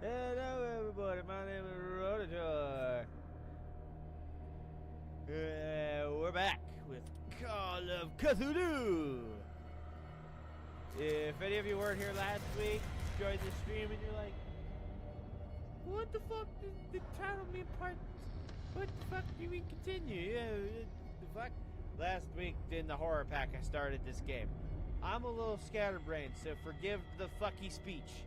Hello, everybody. My name is Rotator. We're back with Call of Cthulhu. If any of you weren't here last week, joined the stream, and you're like, "What the fuck did the title mean part? What the fuck do you mean continue? The fuck?" Last week in the horror pack, I started this game. I'm a little scatterbrained, so forgive the fucky speech.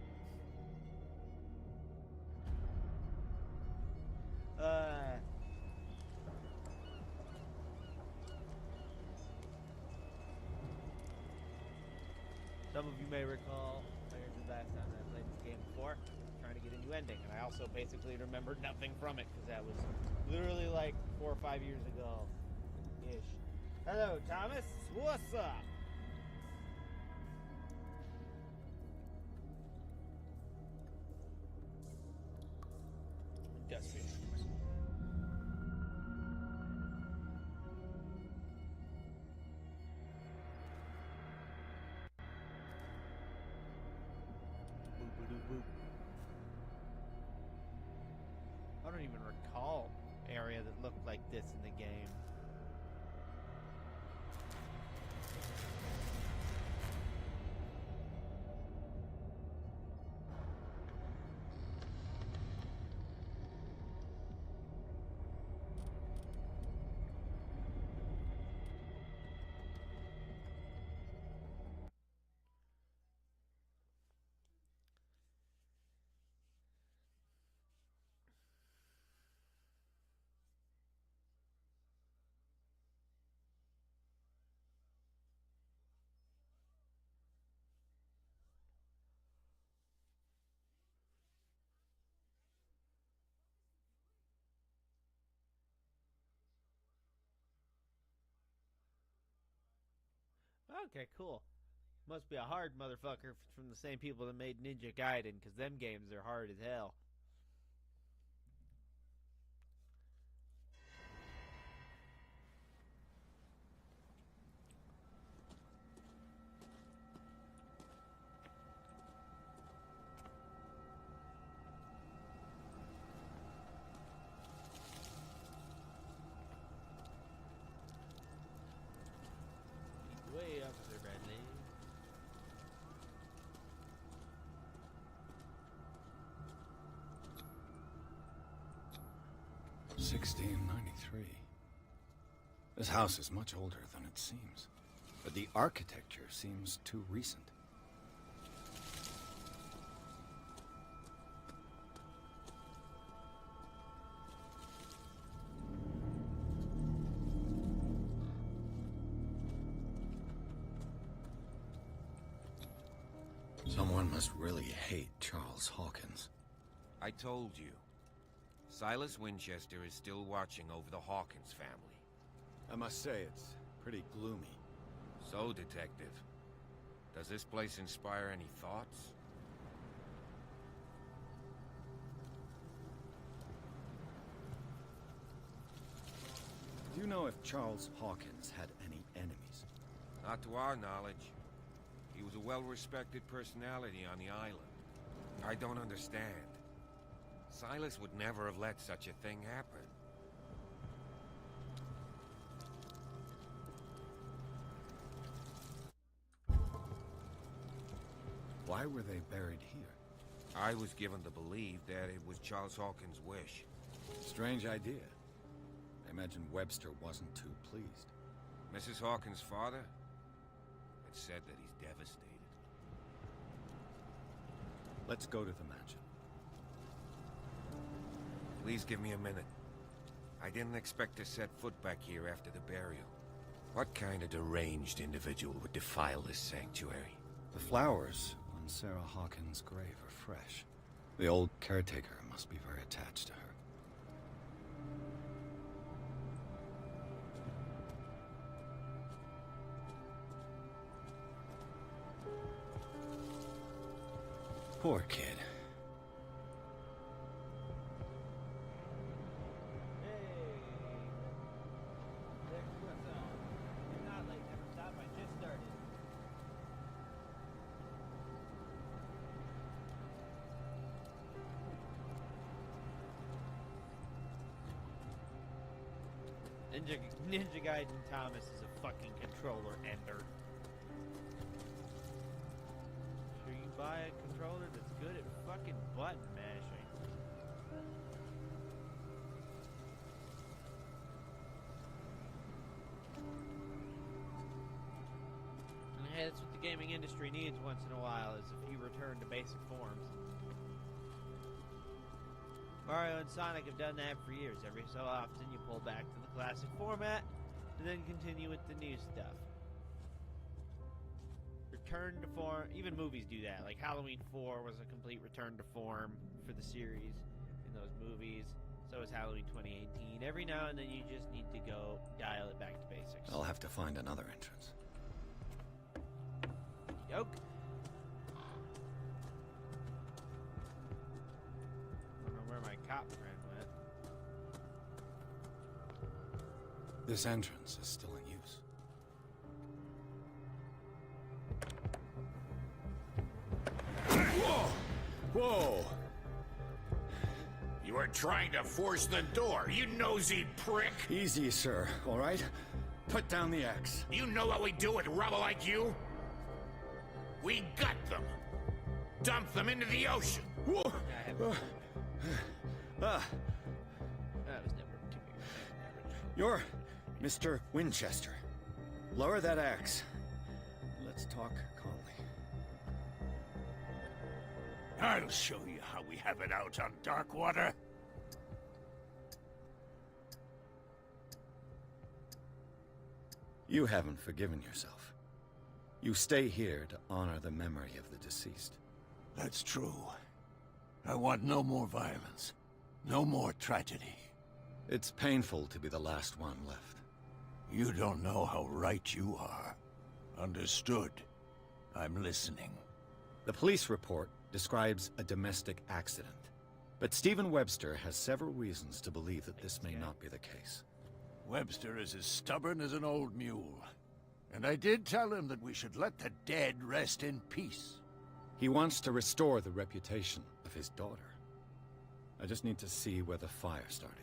Some of you may recall, like I did last time that I played this game before, trying to get a new ending, and I also basically remembered nothing from it, because that was literally like 4 or 5 years ago-ish. Hello, Thomas. What's up? Industrious. 'Boop-a-doo-boop. I don't even recall an area that looked like this in the game. Okay, cool. Must be a hard motherfucker if it's from the same people that made Ninja Gaiden, because them games are hard as hell. Way up there, Bradley. $1693. This house is much older than it seems, but the architecture seems too recent. Someone must really hate Charles Hawkins. I told you. Silas Winchester is still watching over the Hawkins family. I must say, it's pretty gloomy. So, Detective, does this place inspire any thoughts? Do you know if Charles Hawkins had any enemies? Not to our knowledge. He was a well-respected personality on the island. I don't understand. Silas would never have let such a thing happen. Why were they buried here? I was given to believe that it was Charles Hawkins' wish. Strange idea. I imagine Webster wasn't too pleased. Mrs. Hawkins' father? It's said that he's devastated. Let's go to the mansion. Please give me a minute. I didn't expect to set foot back here after the burial. What kind of deranged individual would defile this sanctuary? The flowers on Sarah Hawkins' grave are fresh. The old caretaker must be very attached to her. Poor kid. Ninja Gaiden Thomas is a fucking controller ender. Sure you buy a controller that's good at fucking button mashing. And hey, that's what the gaming industry needs once in a while, is a few return to basic forms. Mario and Sonic have done that for years. Every so often you pull back to the classic format and then continue with the new stuff. Return to form. Even movies do that. Like Halloween 4 was a complete return to form for the series in those movies. So is Halloween 2018. Every now and then you just need to go dial it back to basics. I'll have to find another entrance. Yoke. My cop friend went. This entrance is still in use. Whoa! Whoa! You are trying to force the door, you nosy prick! Easy, sir, all right? Put down the axe. You know what we do with rubble like you? We gut them! Dump them into the ocean! Whoa! That was never too big of a damage. You're Mr. Winchester. Lower that axe. Let's talk calmly. I'll show you how we have it out on Darkwater. You haven't forgiven yourself. You stay here to honor the memory of the deceased. That's true. I want no more violence. No more tragedy. It's painful to be the last one left. You don't know how right you are. Understood. I'm listening. The police report describes a domestic accident, but Stephen Webster has several reasons to believe that this may not be the case. Webster is as stubborn as an old mule. And I did tell him that we should let the dead rest in peace. He wants to restore the reputation of his daughter. I just need to see where the fire started.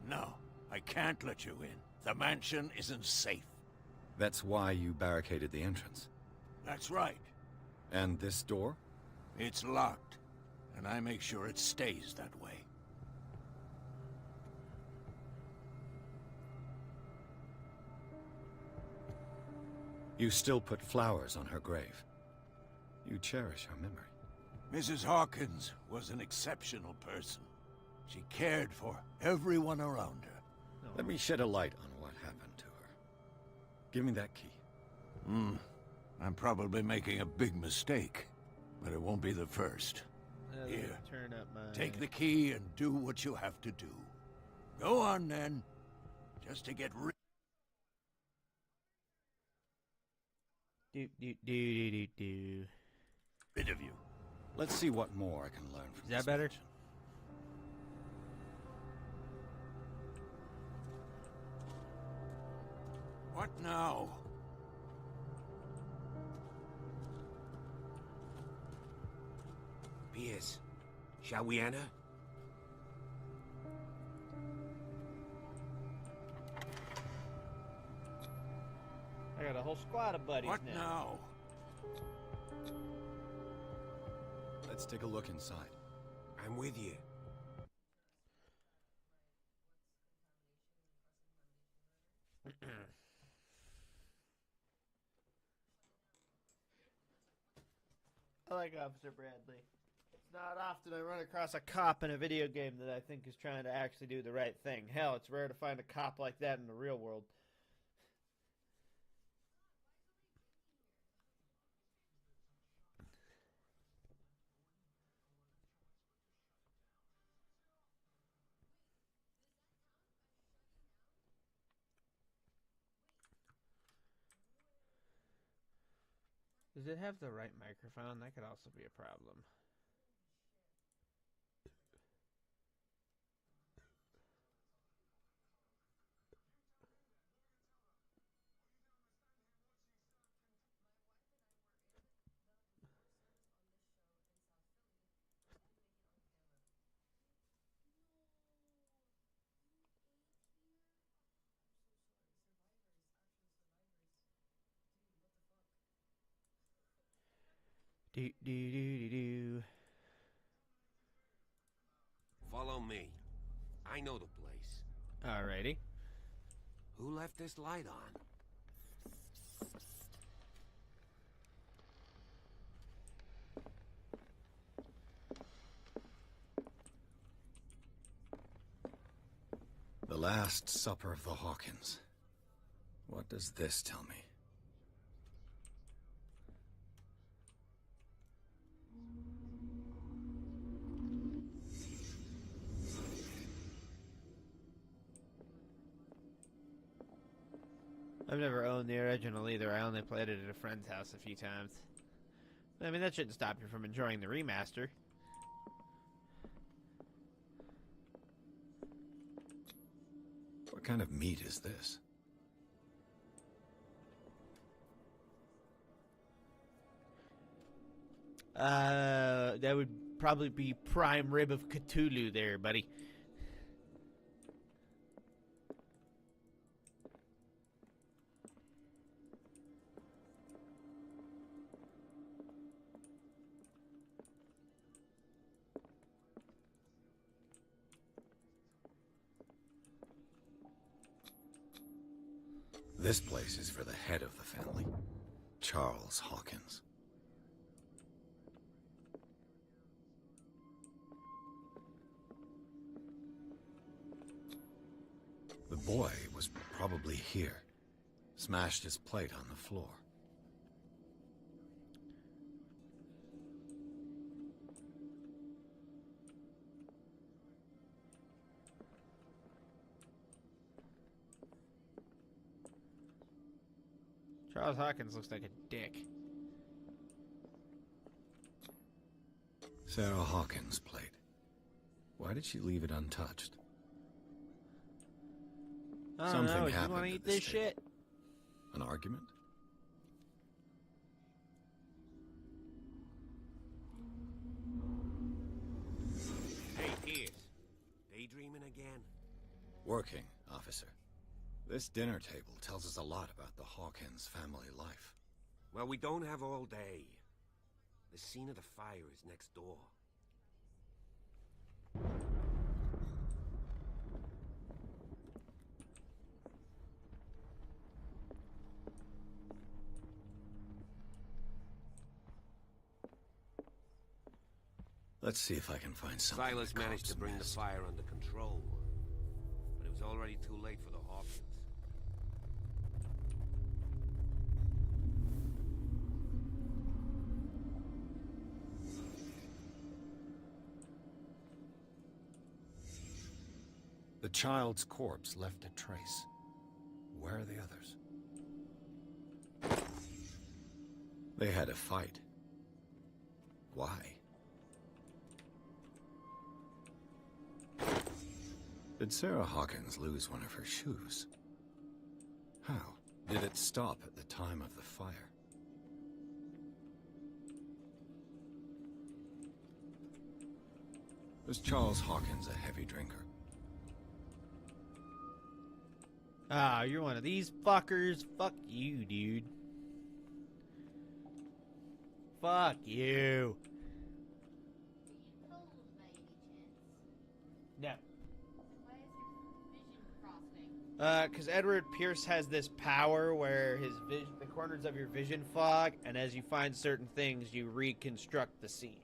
No, I can't let you in. The mansion isn't safe. That's why you barricaded the entrance. That's right. And this door? It's locked, and I make sure it stays that way. You still put flowers on her grave. You cherish her memory. Mrs. Hawkins was an exceptional person. She cared for everyone around her. Let me shed a light on what happened to her. Give me that key. I'm probably making a big mistake, but it won't be the first. Here, Turn up my... take the key and do what you have to do. Go on, then. Just to get rid... Do. rid of you. Let's see what more I can learn from Is that this better? mansion. What now? Pierce, shall we enter? I got a whole squad of buddies What now. now? Let's take a look inside. I'm with you. I like Officer Bradley. It's not often I run across a cop in a video game that I think is trying to actually do the right thing. Hell, it's rare to find a cop like that in the real world. Does it have the right microphone? That could also be a problem. Do do do do do. Follow me. I know the place. Alrighty. Who left this light on? The Last Supper of the Hawkins. What does this tell me? I've never owned the original either. I only played it at a friend's house a few times. I mean, that shouldn't stop you from enjoying the remaster. What kind of meat is this? That would probably be prime rib of Cthulhu there, buddy. This place is for the head of the family, Charles Hawkins. The boy was probably here. Smashed his plate on the floor. Charles Hawkins looks like a dick. Sarah Hawkins' plate. Why did she leave it untouched? I don't Something know. You happened want to at eat this this table. shit? An argument? Hey, Pierce. Daydreaming again? Working, officer. This dinner table tells us a lot about the Hawkins family life. Well, we don't have all day. The scene of the fire is next door. Let's see if I can find something. Silas that managed to calms bring the mess. fire under control, but it was already too late for the Hawkins. The child's corpse left a trace. Where are the others? They had a fight. Why? Did Sarah Hawkins lose one of her shoes? How? Did it stop at the time of the fire? Was Charles Hawkins a heavy drinker? Ah, you're one of these fuckers. Fuck you, dude. Fuck you. No. Because Edward Pierce has this power where his the corners of your vision fog, and as you find certain things, you reconstruct the scene.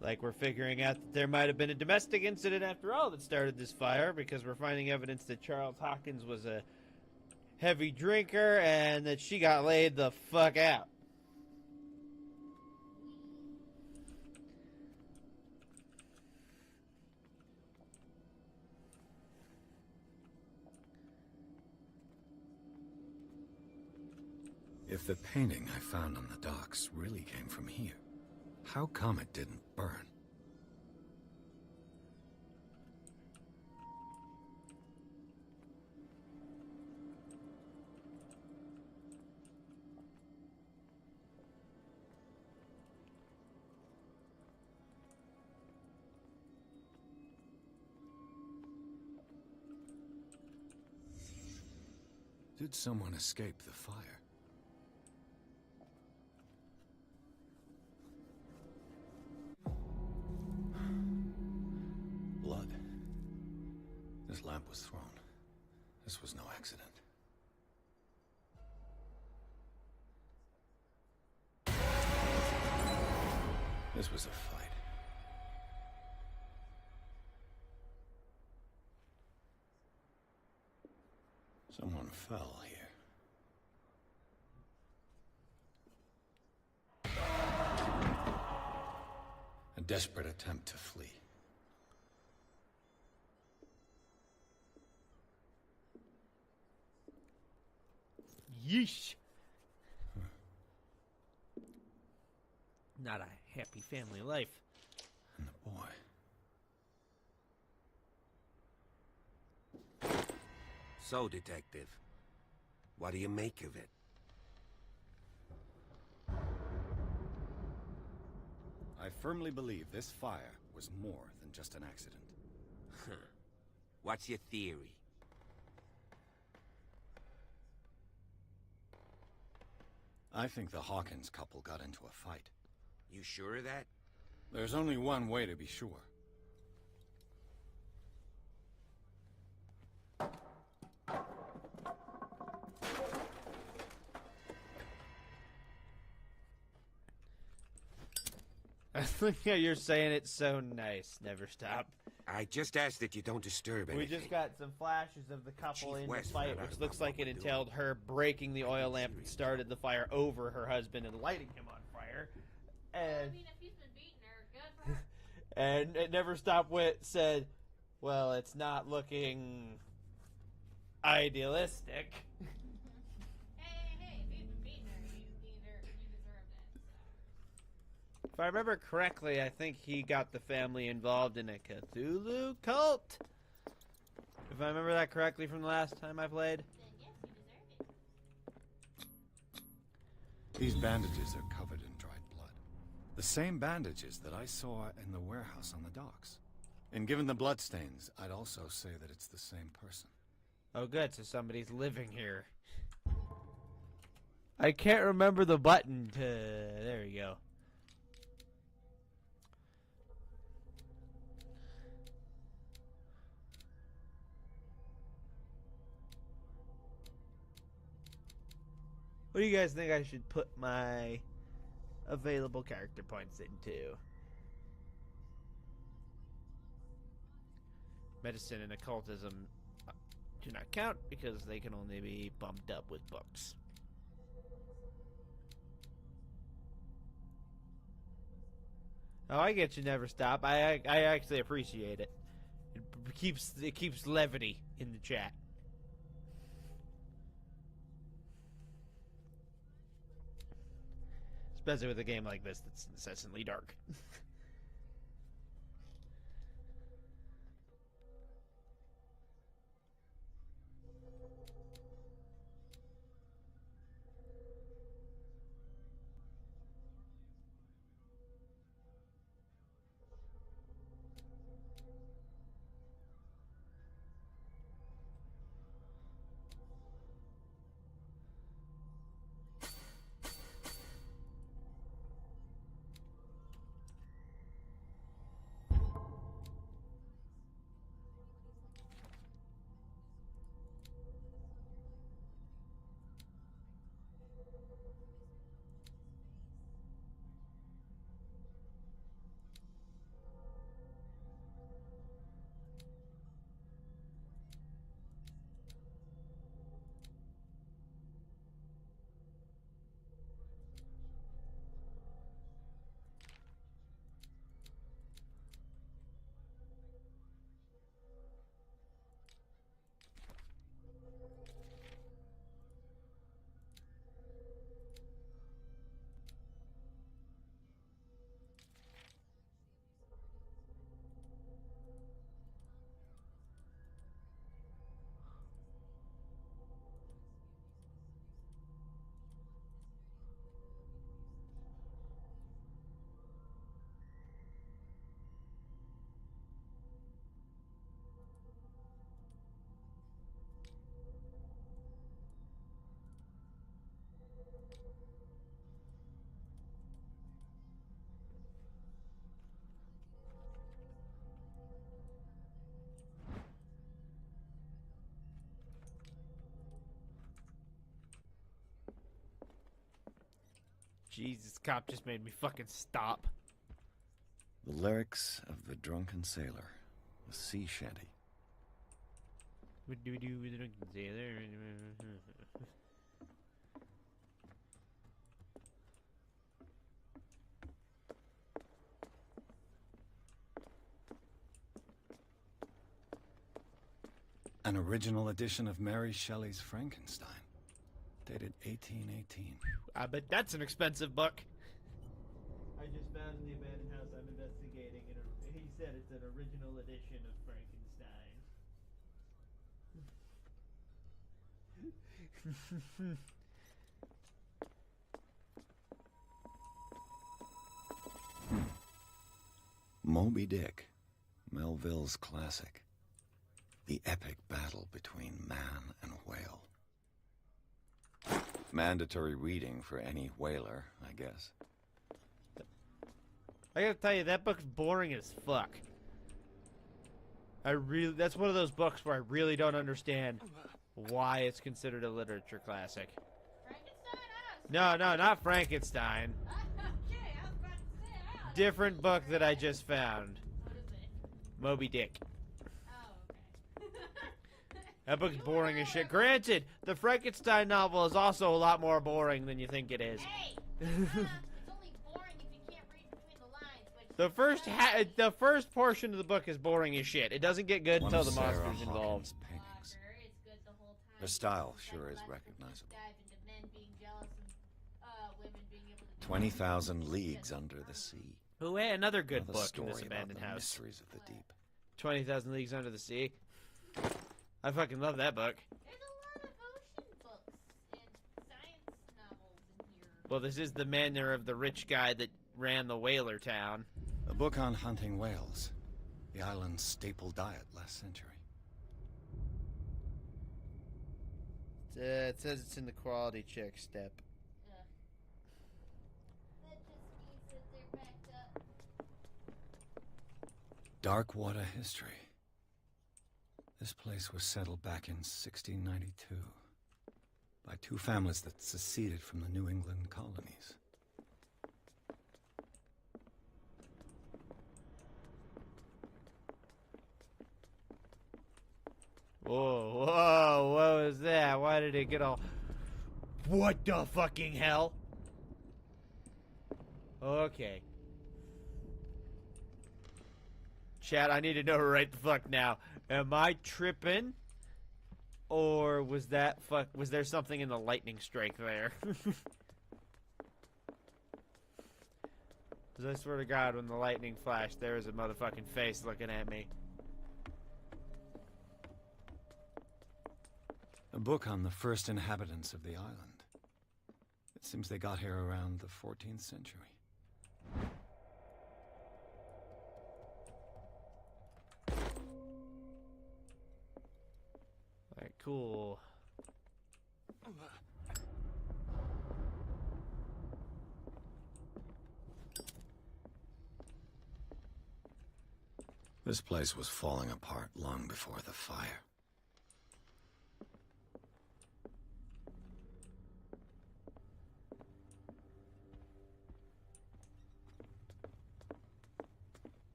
Like, we're figuring out that there might have been a domestic incident after all that started this fire, because we're finding evidence that Charles Hawkins was a heavy drinker and that she got laid the fuck out. If the painting I found on the docks really came from here, how come it didn't burn? Did someone escape the fire? This lamp was thrown. This was no accident. This was a fight. Someone fell here. A desperate attempt to flee. Yeesh. Not a happy family life. And the boy. So, Detective, what do you make of it? I firmly believe this fire was more than just an accident. What's your theory? I think the Hawkins couple got into a fight. You sure of that? There's only one way to be sure. I think you're saying it so nice. Never stop. I just ask that you don't disturb anything. We just got some flashes of the couple Chief in West the fight, found out which about looks like what it we're entailed her breaking the oil lamp that started the fire over her husband and lighting him on fire. And I mean, if he's been beating her, good for her. and it never stopped with said, well, it's not looking idealistic. Hey, if he's been beating her, you deserved it. If I remember correctly, I think he got the family involved in a Cthulhu cult. If I remember that correctly from the last time I played. Then yes, you deserve it. These bandages are covered in dried blood. The same bandages that I saw in the warehouse on the docks. And given the bloodstains, I'd also say that it's the same person. Oh good, so somebody's living here. I can't remember the button to... There you go. What do you guys think I should put my available character points into? Medicine and occultism do not count because they can only be bumped up with books. Oh, I get you. Never stop. I actually appreciate it. It keeps levity in the chat. Especially with a game like this that's incessantly dark. Jesus, cop just made me fucking stop. The lyrics of the drunken sailor, a sea shanty. What do we do with the drunken sailor? An original edition of Mary Shelley's Frankenstein, dated 1818. I bet that's an expensive book. I just found in the abandoned house I'm investigating, and he said it's an original edition of Frankenstein. Moby Dick, Melville's classic. The epic battle between man and whale. Mandatory reading for any whaler, I guess. I gotta tell you, that book's boring as fuck. That's one of those books where I really don't understand why it's considered a literature classic. Frankenstein? No, not Frankenstein. Okay, I was about to say, Different book that I just found. What is it? Moby Dick. Oh, okay. That book's boring as shit. Granted, the Frankenstein novel is also a lot more boring than you think it is. Hey! It's only boring if you can't read between the lines, but... The first portion of the book is boring as shit. It doesn't get good One until of the Sarah monster's involved. Hawkins' paintings. Fucker, it's good the whole time. Her style It's sure is like recognizable. dive into men being jealous and women being able to... 20,000 Leagues Under the Sea. Oh, hey, another good Another book in story this about abandoned the house. mysteries of the deep. 20,000 Leagues Under the Sea. I fucking love that book. There's a lot of ocean books and science novels in here. Well, this is the manner of the rich guy that ran the whaler town. A book on hunting whales. The island's staple diet last century. It says it's in the quality check step. That just means that they're backed up. Dark water history. This place was settled back in 1692 by two families that seceded from the New England colonies. Whoa, what was that? Why did it get all... What the fucking hell? Okay. Chat, I need to know right the fuck now. Am I tripping? Or was there something in the lightning strike there? Because I swear to God, when the lightning flashed, there was a motherfucking face looking at me. A book on the first inhabitants of the island. It seems they got here around the 14th century. Alright, cool. This place was falling apart long before the fire.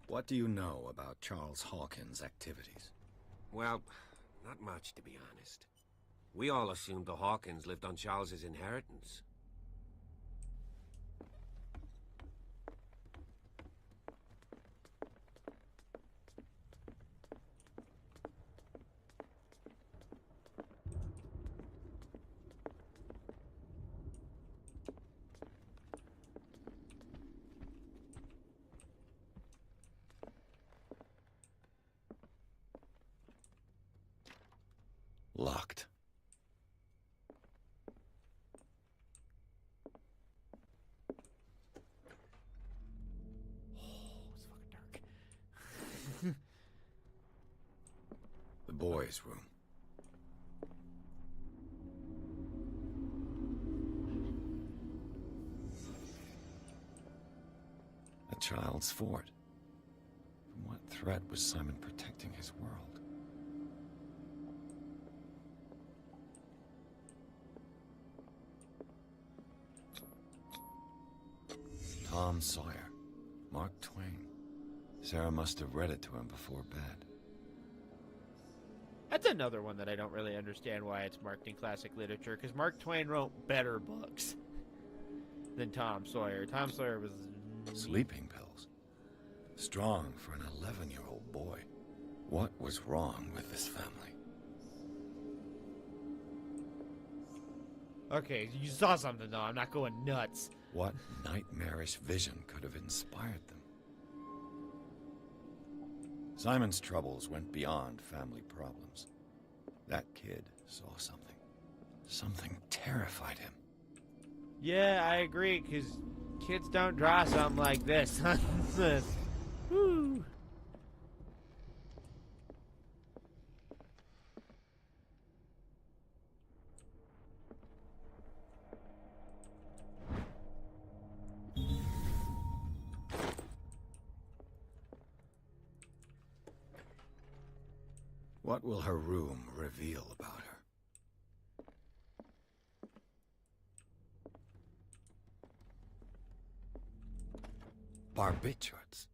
What do you know about Charles Hawkins' activities? Well, not much, to be honest. We all assumed the Hawkins lived on Charles's inheritance. Locked. Oh, it's fucking dark. The boys' room. A child's fort. From what threat was Simon protecting his world? Tom Sawyer. Mark Twain. Sarah must have read it to him before bed. That's another one that I don't really understand why it's marked in classic literature, because Mark Twain wrote better books than Tom Sawyer. Tom Sawyer was... Sleeping pills. Strong for an 11-year-old boy. What was wrong with this family? Okay, you saw something though. I'm not going nuts. What nightmarish vision could have inspired them? Simon's troubles went beyond family problems. That kid saw something. Something terrified him. Yeah, I agree, because kids don't draw something like this. Woo. What will her room reveal about her? Barbiturates.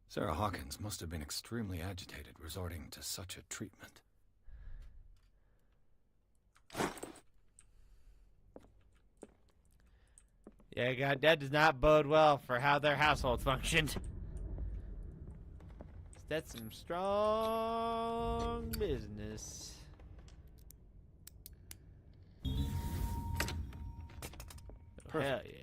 Sarah Hawkins must have been extremely agitated resorting to such a treatment. Yeah, God, that does not bode well for how their household functioned. That's some strong business. Oh, hell yeah.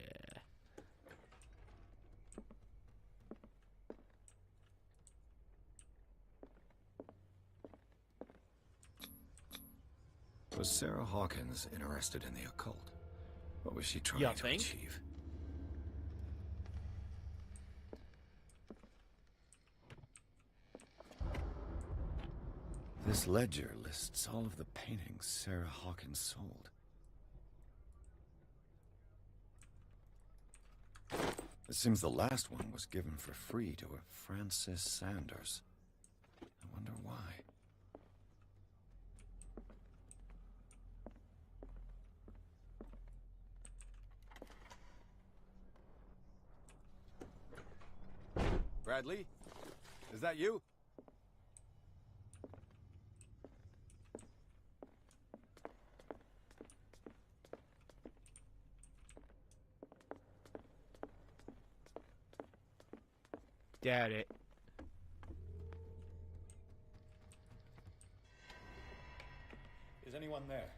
Was Sarah Hawkins interested in the occult? What was she trying You to think? achieve? This ledger lists all of the paintings Sarah Hawkins sold. It seems the last one was given for free to a Francis Sanders. I wonder why. Bradley? Is that you? Doubt it. Is anyone there?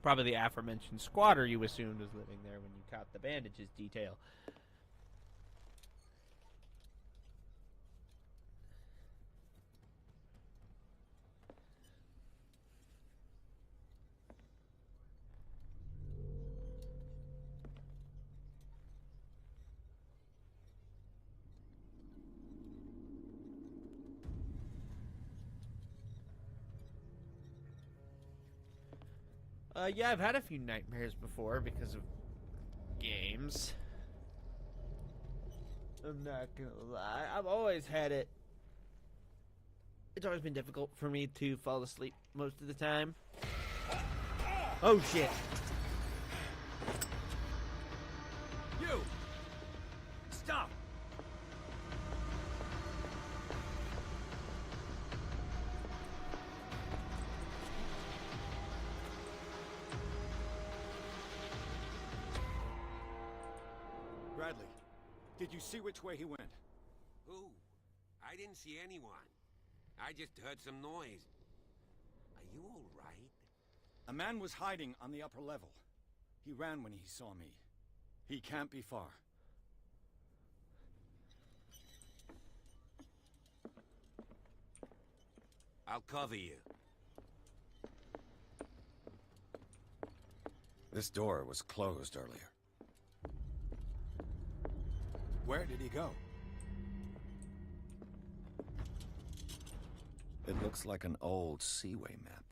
Probably the aforementioned squatter you assumed was living there when you caught the bandages detail. Yeah, I've had a few nightmares before because of games. I'm not gonna lie. I've always had it. It's always been difficult for me to fall asleep most of the time. Oh, shit. You! Stop! Bradley, did you see which way he went? Who? I didn't see anyone. I just heard some noise. Are you all right? A man was hiding on the upper level. He ran when he saw me. He can't be far. I'll cover you. This door was closed earlier. Where did he go? It looks like an old Seaway map.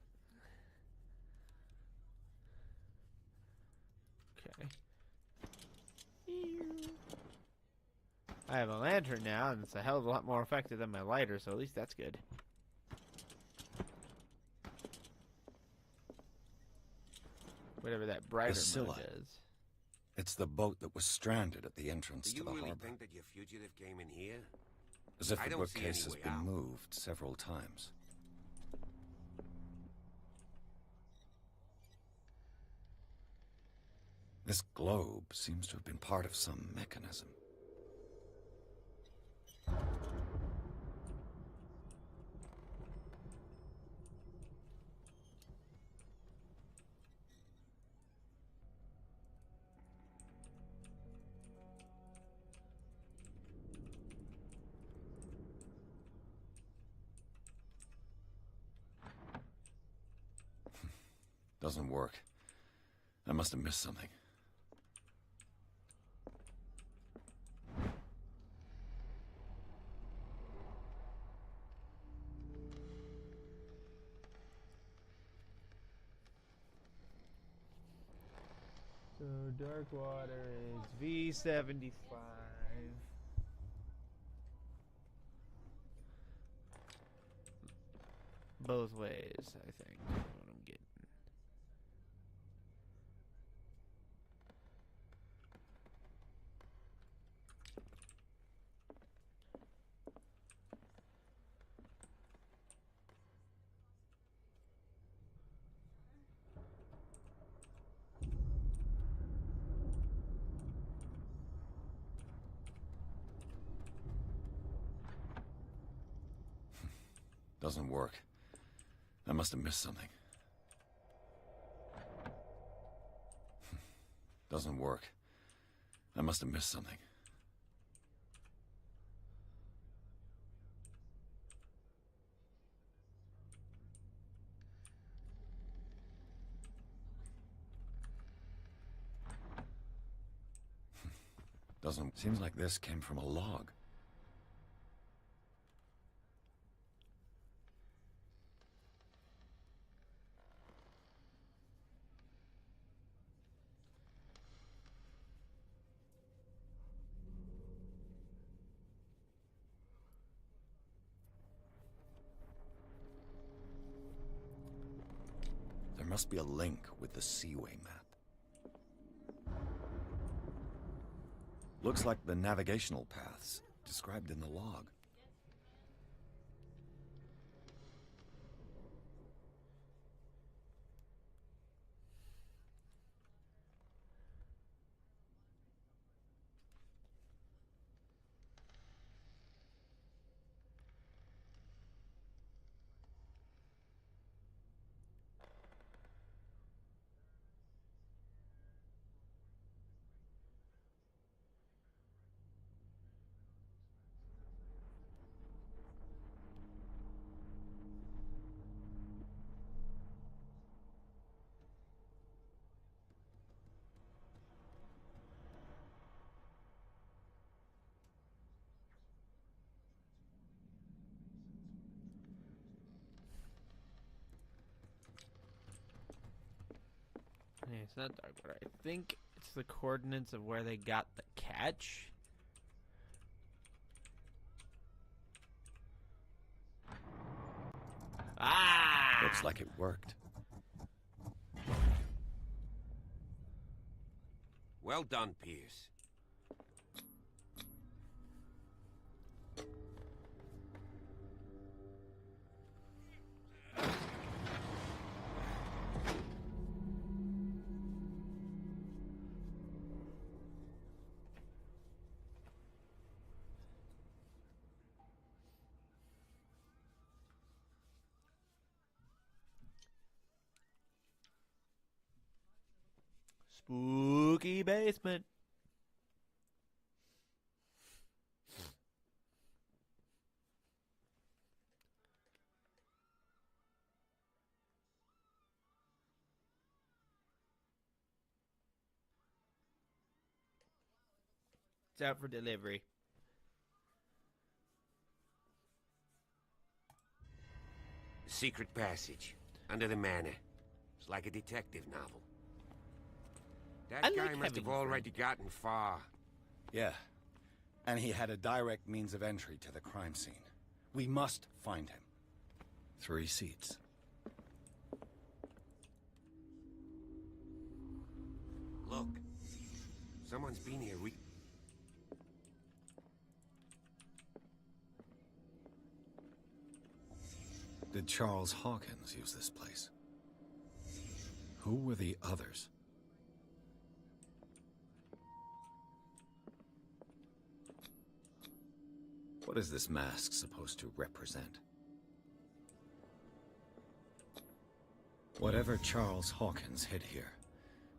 Okay. I have a lantern now, and it's a hell of a lot more effective than my lighter, so at least that's good. Whatever that brighter Scylla. mode is. It's the boat that was stranded at the entrance Do to you the really harbor. think that your fugitive came in here? As if I the don't see any bookcase has way been out. moved several times. This globe seems to have been part of some mechanism. Doesn't work. I must have missed something. So dark water is V75. Both ways, I think. Is what I'm getting. Doesn't work. I must have missed something. Doesn't work. I must have missed something. Doesn't... Seems like this came from a log. There must be a link with the Seaway map. Looks like the navigational paths described in the log. Yeah, it's not dark water. I think it's the coordinates of where they got the catch. Ah! Looks like it worked. Well done, Pierce. Spooky basement. It's out for delivery. Secret passage. Under the manor. It's like a detective novel. That I guy like must have having already gotten far. Yeah. And he had a direct means of entry to the crime scene. We must find him. 3 seats. Someone's been here Did Charles Hawkins use this place? Who were the others? What is this mask supposed to represent? Whatever Charles Hawkins hid here,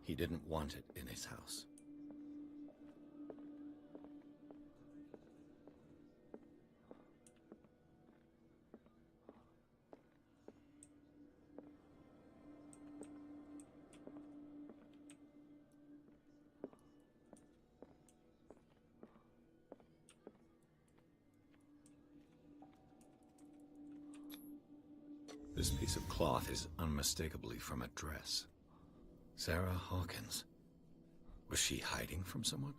he didn't want it in his house. This piece of cloth is unmistakably from a dress. Sarah Hawkins. Was she hiding from someone?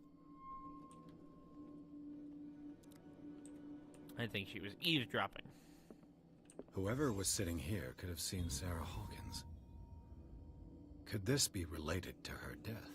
I think she was eavesdropping. Whoever was sitting here could have seen Sarah Hawkins. Could this be related to her death?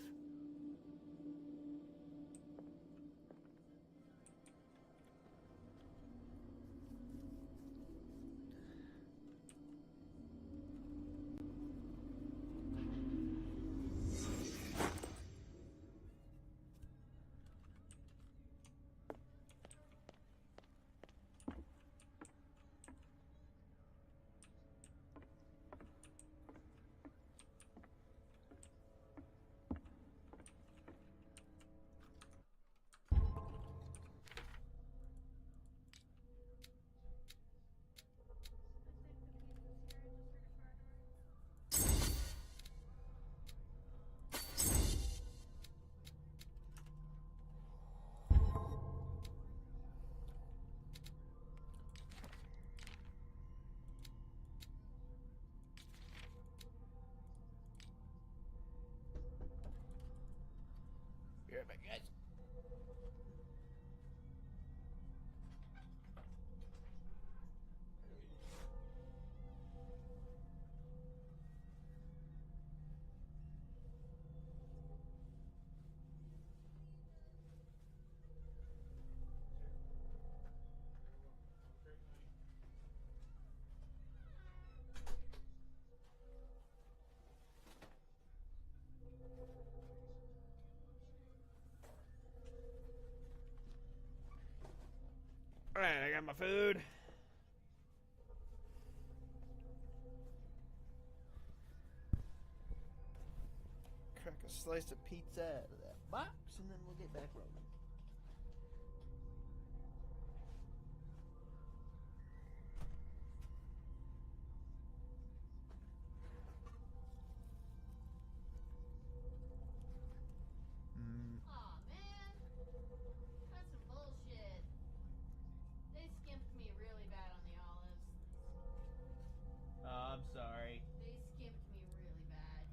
Be right back, guys. Alright, I got my food. Crack a slice of pizza out of that box, and then we'll get back rolling. Aw, man. That's some bullshit. They skimped me really bad on the olives. Oh, I'm sorry. They skimped me really bad.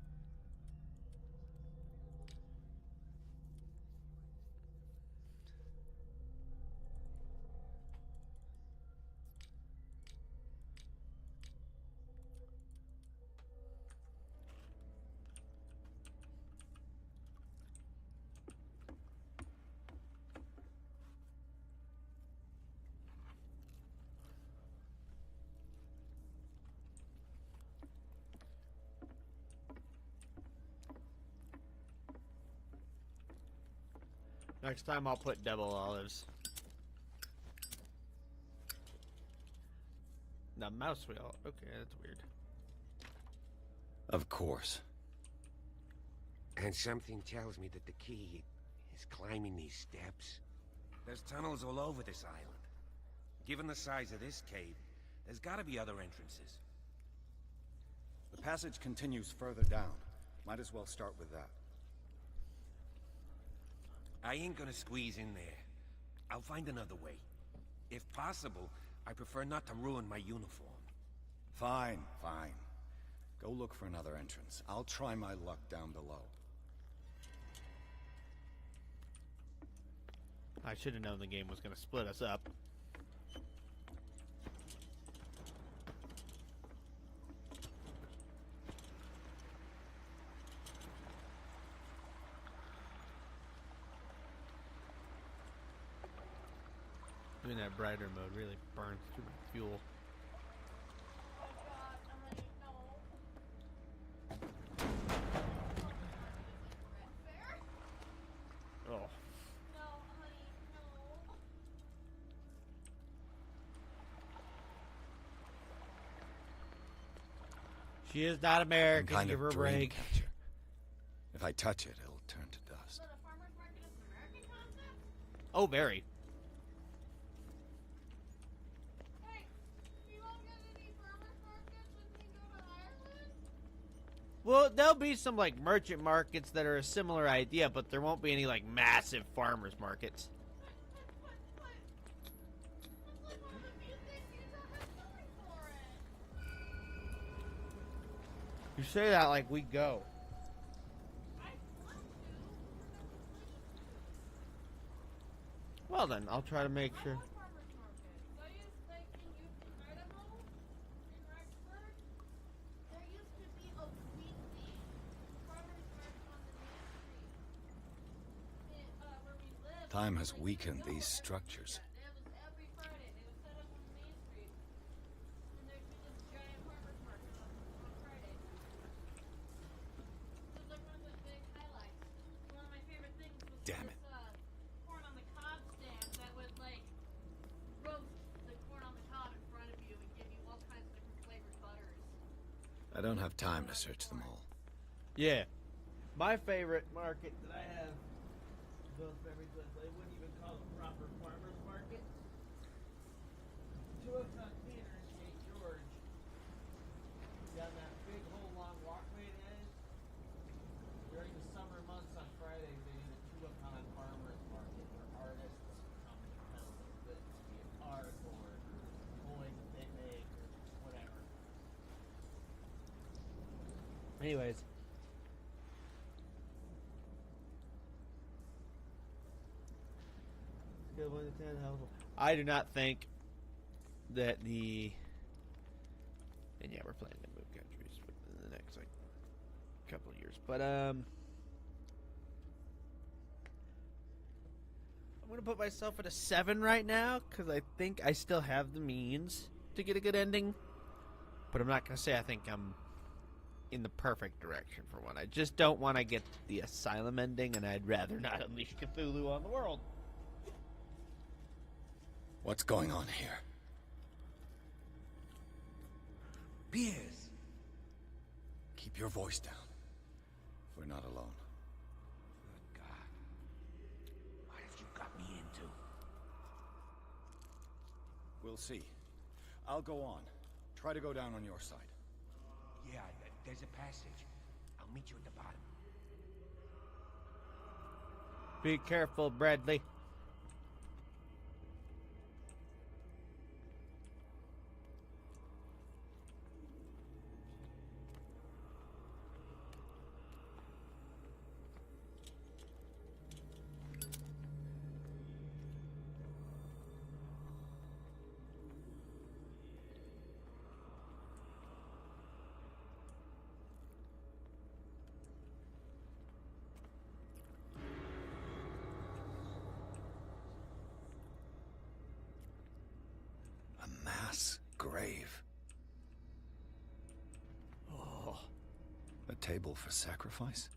Next time I'll put double olives. The mouse wheel. Okay, that's weird. Of course. And something tells me that the key is climbing these steps. There's tunnels all over this island. Given the size of this cave, there's gotta be other entrances. The passage continues further down. Might as well start with that. I ain't gonna squeeze in there. I'll find another way. If possible, I prefer not to ruin my uniform. Fine, fine. Go look for another entrance. I'll try my luck down below. I should have known the game was going to split us up. Doing that brighter mode really burns too much fuel. Oh God, honey, no. Fair? Oh. No, honey, no. She is not Some American. kind Give her of a dream break. catcher. If I touch it, it'll turn to dust. So the farmer's market is an American concept? Oh, very. Hey, you won't get any farmer's markets when you go to Ireland? Well, there'll be some like merchant markets that are a similar idea, but there won't be any like massive farmers markets. But, that's like one of the few things Utah has going for it. You say that like we go. I want to. Well then, I'll try to make I sure. love farmers markets. I used, like, in Idaho, in Rexburg, there used to be a weekly farmers market on the main street. Where we lived. Time has Like, weakened we'd go these every structures. weekend. It was every Friday. They would set up on the main street. And there'd be this giant farmers market on Friday. It was like one of the big highlights. One of my favorite things was Damn this corn on the cob stand that would like roast the corn on the cob in front of you and give you all kinds of different flavored butters. I don't have time to search them all. Yeah. My favorite market that I have, those memories was they wouldn't even call it proper farmers market. 2 o'clock theater in St. George. Down that big whole long walkway it is. During the summer months on Fridays, they do the Tuacahn Farmers Market where artists come to town with goods, be it art or toys that they make or whatever. Anyways. Scale of 1 to 10, helpful. I do not think that the. And yeah, we're planning to move countries within the next like couple of years, but I'm gonna put myself at a 7 right now because I think I still have the means to get a good ending, but I'm not gonna say I think I'm in the perfect direction for one. I just don't want to get the asylum ending, and I'd rather not unleash Cthulhu on the world. What's going on here? Piers! Keep your voice down. We're not alone. Good God. What have you got me into? We'll see. I'll go on. Try to go down on your side. Yeah, there's a passage. I'll meet you at the bottom. Be careful, Bradley. A mass grave. Oh. A table for sacrifice?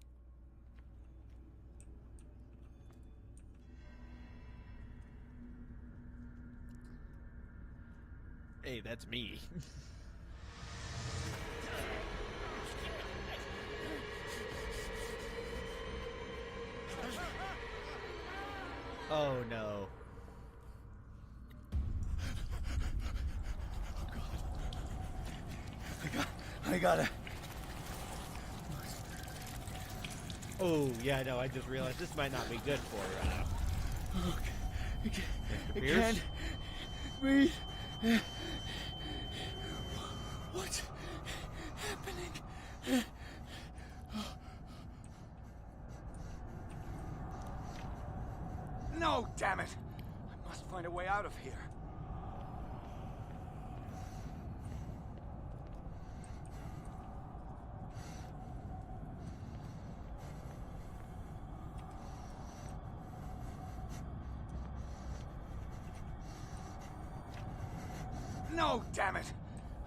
Hey, that's me. Oh no. I got it. Oh yeah, no. I just realized this might not be good for. I Pierce? can't breathe. What's happening? No, damn it! I must find a way out of here. No, damn it!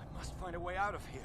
I must find a way out of here.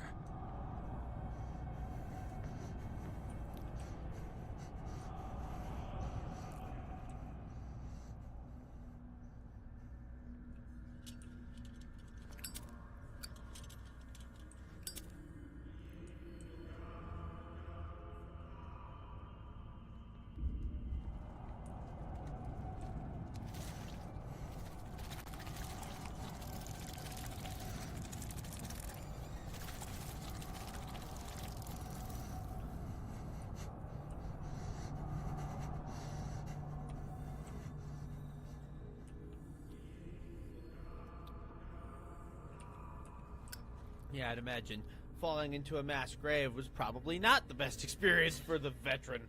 Yeah, I'd imagine falling into a mass grave was probably not the best experience for the veteran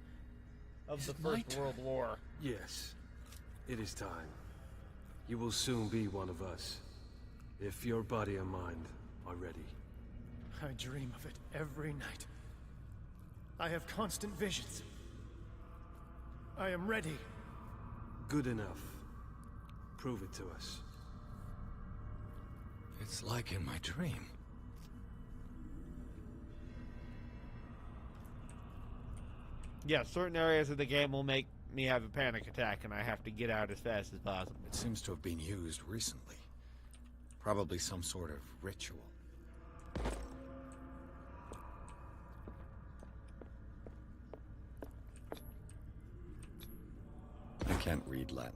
of the First World War. Yes, it is time. You will soon be one of us, if your body and mind are ready. I dream of it every night. I have constant visions. I am ready. Good enough. Prove it to us. It's like in my dream. Yeah, certain areas of the game will make me have a panic attack, and I have to get out as fast as possible. It seems to have been used recently. Probably some sort of ritual. I can't read Latin.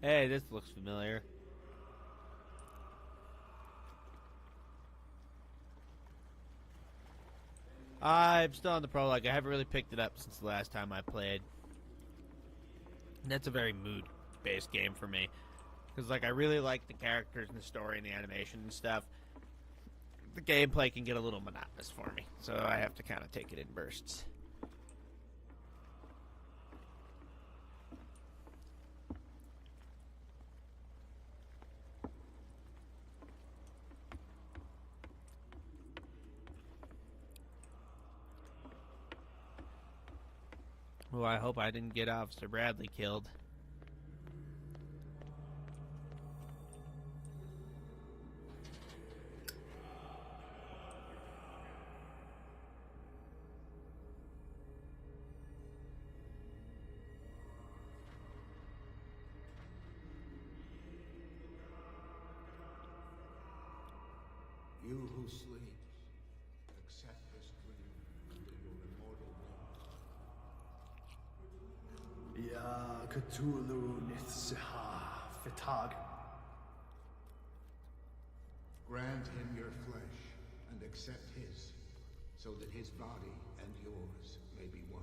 Hey, this looks familiar. I'm still on the prologue. I haven't really picked it up since the last time I played. And that's a very mood-based game for me. Because, like, I really like the characters and the story and the animation and stuff. The gameplay can get a little monotonous for me. So I have to kind of take it in bursts. Well, I hope I didn't get Officer Bradley killed. You who sleep, accept this dream under your immortal wings. Ya Cthulhu Nithsiha Fitag. Grant him your flesh and accept his, so that his body and yours may be one.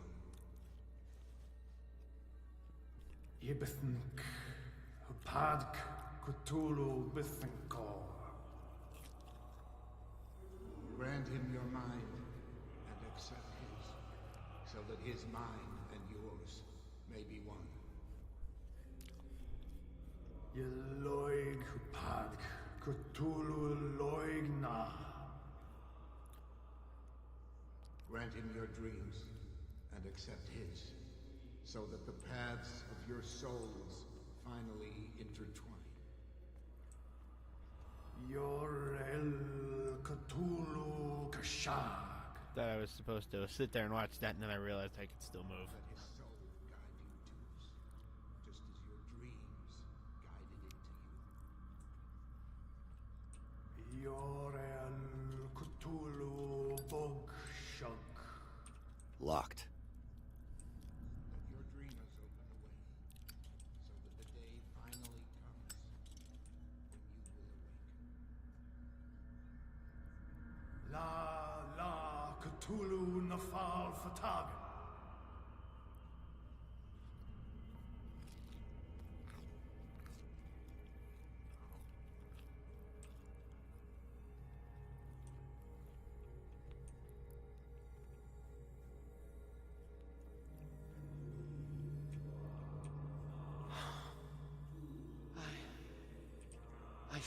Ibithink Hupadk Cthulhu Bithinkor. Grant him your mind and accept his, so that his mind and yours may be one. Yeloig Hupadk Cthulhu Loigna. Grant him your dreams and accept his, so that the paths of your souls finally intertwine. Your El Cthulhu Kashag. Thought I was supposed to sit there and watch that, and then I realized I could still move. Let his soul guide you to, just as your dreams guided it to you. Your El Cthulhu Bogshug. Locked. Let your dreamers open the way, so that the day finally comes when you will awake. La Cthulhu Nafal Fatag.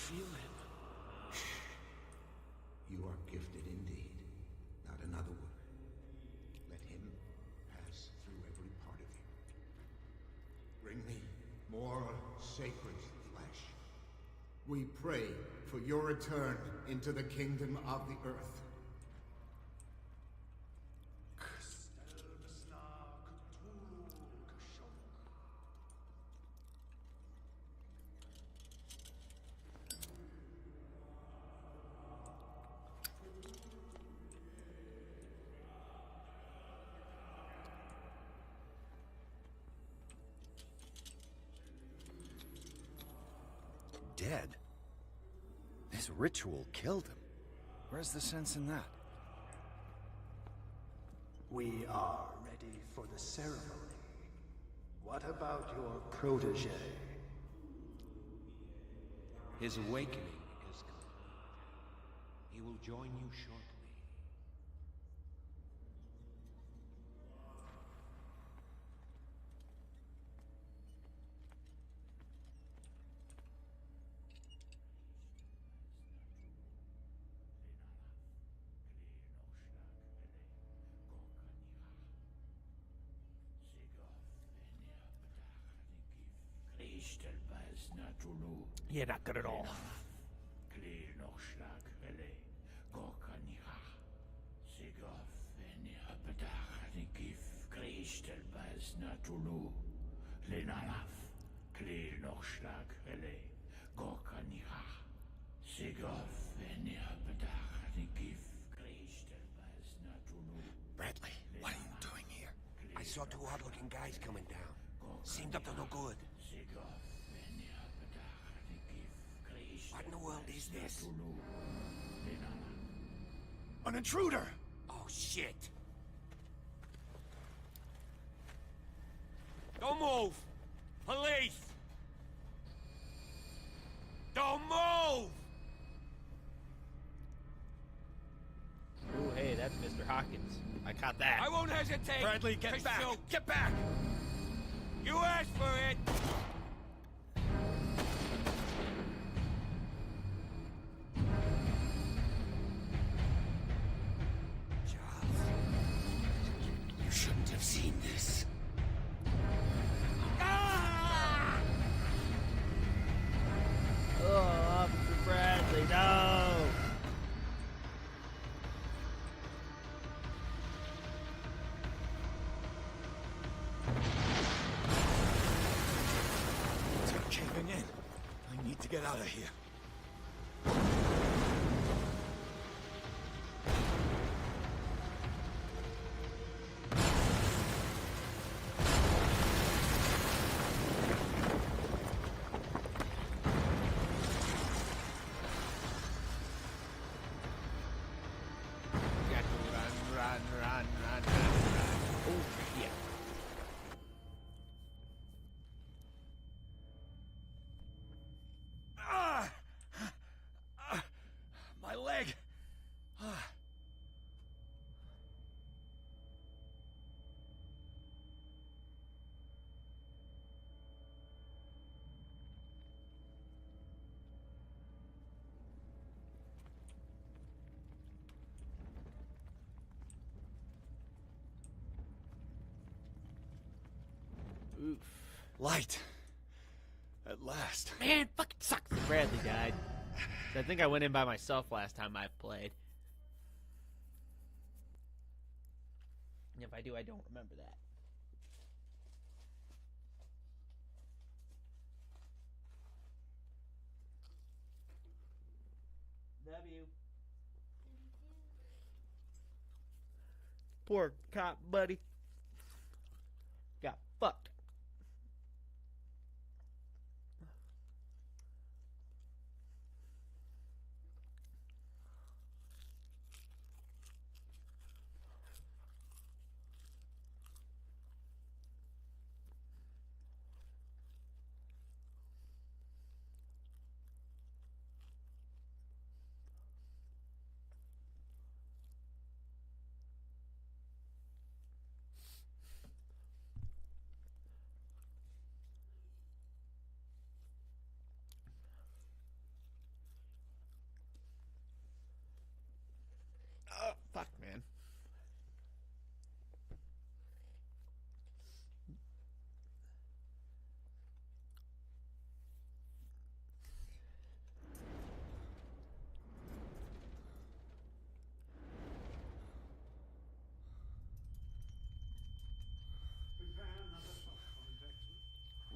feel him. You are gifted indeed. Not another one. Let him pass through every part of you. Bring me more sacred flesh. We pray for your return into the kingdom of the earth. Dead? This ritual killed him. Where's the sense in that? We are ready for the ceremony. What about your protege? His awakening is complete. He will join you shortly. Yeah, not good at all. Bradley, what are you doing here? I saw two odd-looking guys coming down. Seemed up to no good. What in the world is this? An intruder! Oh, shit! Don't move! Police! Don't move! Ooh, hey, that's Mr. Hawkins. I caught that. I won't hesitate! Bradley, get to back! shoot. Get back! You asked for it! Charles, you shouldn't have seen this. Ah! Oh, Officer Bradley, no! They're caving in. I need to get out of here. Got to run. Oh, shit. Ah! My leg! Ah. Oof. Light. At last. Man, fucking sucks that Bradley died. I think I went in by myself last time I played. And if I do, I don't remember that. W. Poor cop buddy. Got fucked.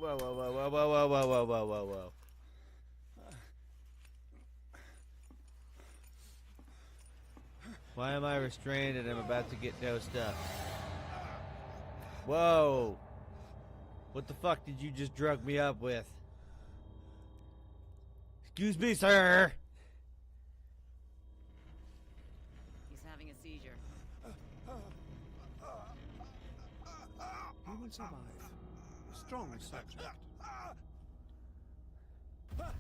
Whoa, whoa, whoa, whoa, whoa, whoa, whoa, whoa, whoa, whoa, whoa. Why am I restrained and I'm about to get dosed up? Whoa! What the fuck did you just drug me up with? Excuse me, sir! He's having a seizure. He will survive. A strong subject. There,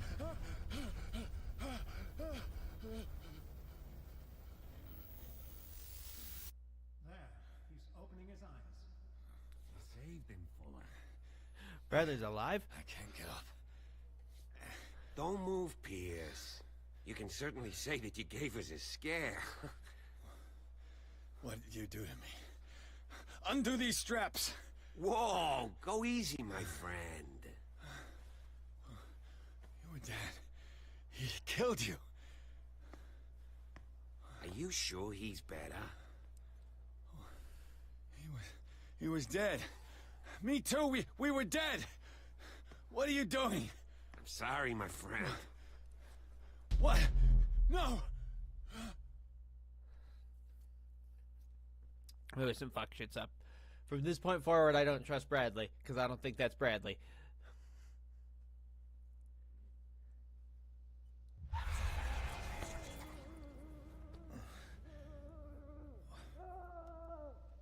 he's opening his eyes. Saved him, Fuller. Bradley's alive? I can't get up. Don't move, Pierce. You can certainly say that you gave us a scare. What did you do to me? Undo these straps! Whoa, go easy, my friend. You were dead. He killed you. Are you sure he's better? He was dead. Me too, we were dead. What are you doing? I'm sorry, my friend. What? No! Maybe some fuck shit's up. From this point forward, I don't trust Bradley, because I don't think that's Bradley.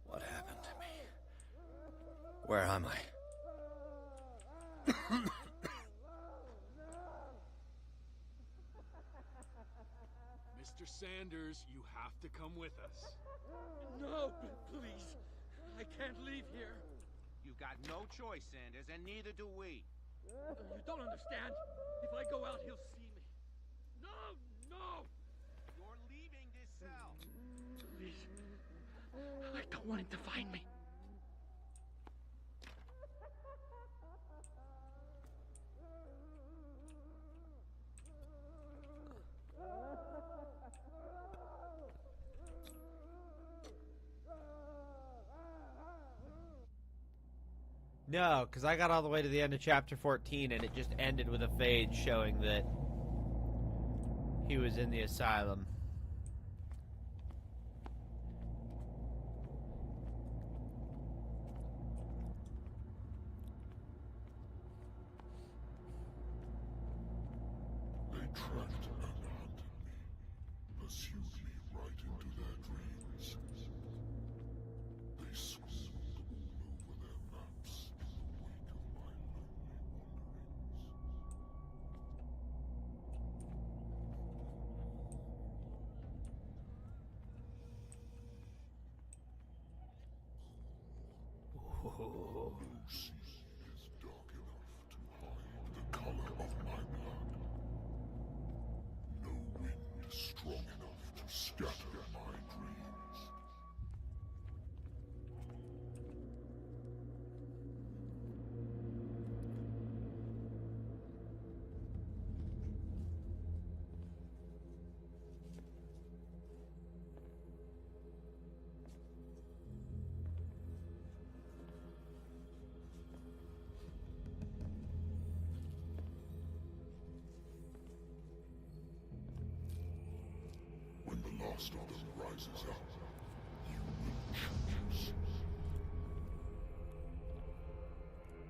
What happened to me? Where am I? Mr. Sanders, you have to come with us. No, please. I can't leave here. You got no choice, Sanders, and neither do we. You don't understand. If I go out, he'll see me. No, no! You're leaving this cell. Please. I don't want him to find me. No, because I got all the way to the end of chapter 14 and it just ended with a fade showing that he was in the asylum. They tracked and hunted me, pursued me right into their dreams. They swooned all over their maps in the wake of my lonely wanderings. No sea is dark enough to hide the color of my blood. No wind strong enough to scatter my dreams. When the last of them rises up, you will choose.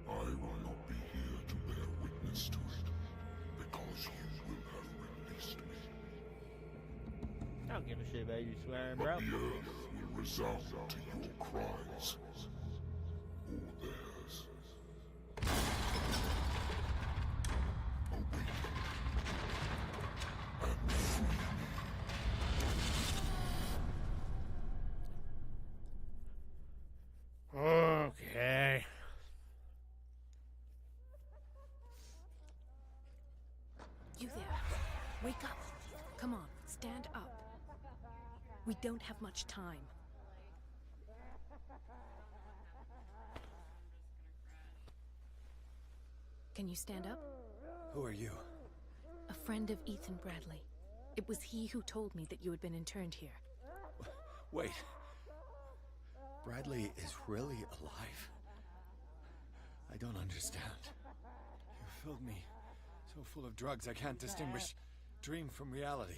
I will not be here to bear witness to it, because you will have released me. I don't give a shit about you swearing, But bro. the earth will resound to your cries, or theirs. Awake and free me. Okay. You there. Wake up. Come on, stand up. We don't have much time. Can you stand up? Who are you? A friend of Ethan Bradley. It was he who told me that you had been interned here. Wait. Bradley is really alive? I don't understand. filled me so full of drugs I can't distinguish dream from reality.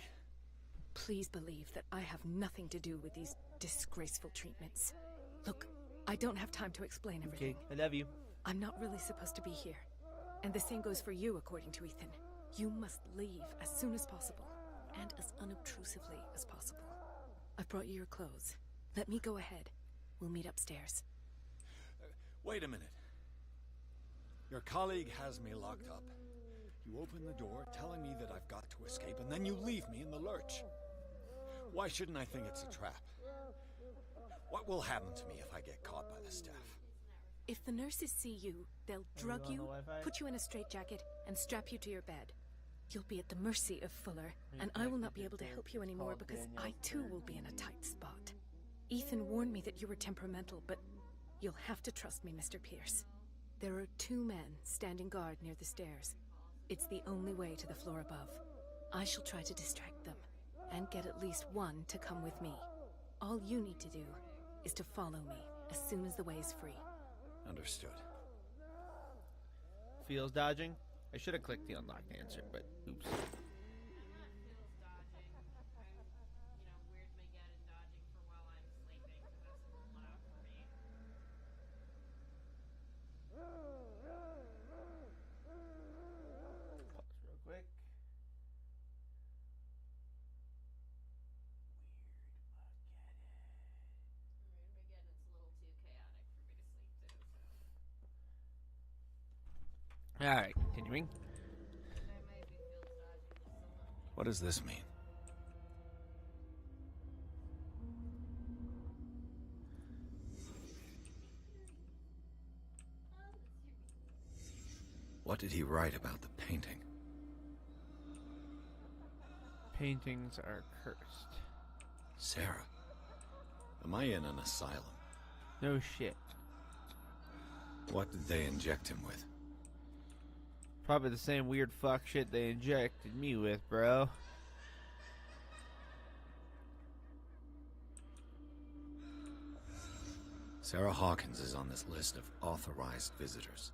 Please believe that I have nothing to do with these disgraceful treatments. Look, I don't have time to explain everything. Okay, I love you. I'm not really supposed to be here. And the same goes for you, according to Ethan. You must leave as soon as possible, and as unobtrusively as possible. I've brought you your clothes. Let me go ahead. We'll meet upstairs. Wait a minute. Your colleague has me locked up. You open the door, telling me that I've got to escape, and then you leave me in the lurch. Why shouldn't I think it's a trap? What will happen to me if I get caught by the staff? If the nurses see you, they'll drug you, put you in a straitjacket, and strap you to your bed. You'll be at the mercy of Fuller, and I will not be able to help you anymore because I too will be in a tight spot. Ethan warned me that you were temperamental, but you'll have to trust me, Mr. Pierce. There are 2 men standing guard near the stairs. It's the only way to the floor above. I shall try to distract them, and get at least one to come with me. All you need to do is to follow me as soon as the way is free. Understood. Feels dodging? I should have clicked the unlocked answer, but oops. Pause real quick. Alright, continuing. What does this mean? What did he write about the painting? Paintings are cursed. Sarah, am I in an asylum? No shit. What did they inject him with? Probably the same weird fuck shit they injected me with, bro. Sarah Hawkins is on this list of authorized visitors.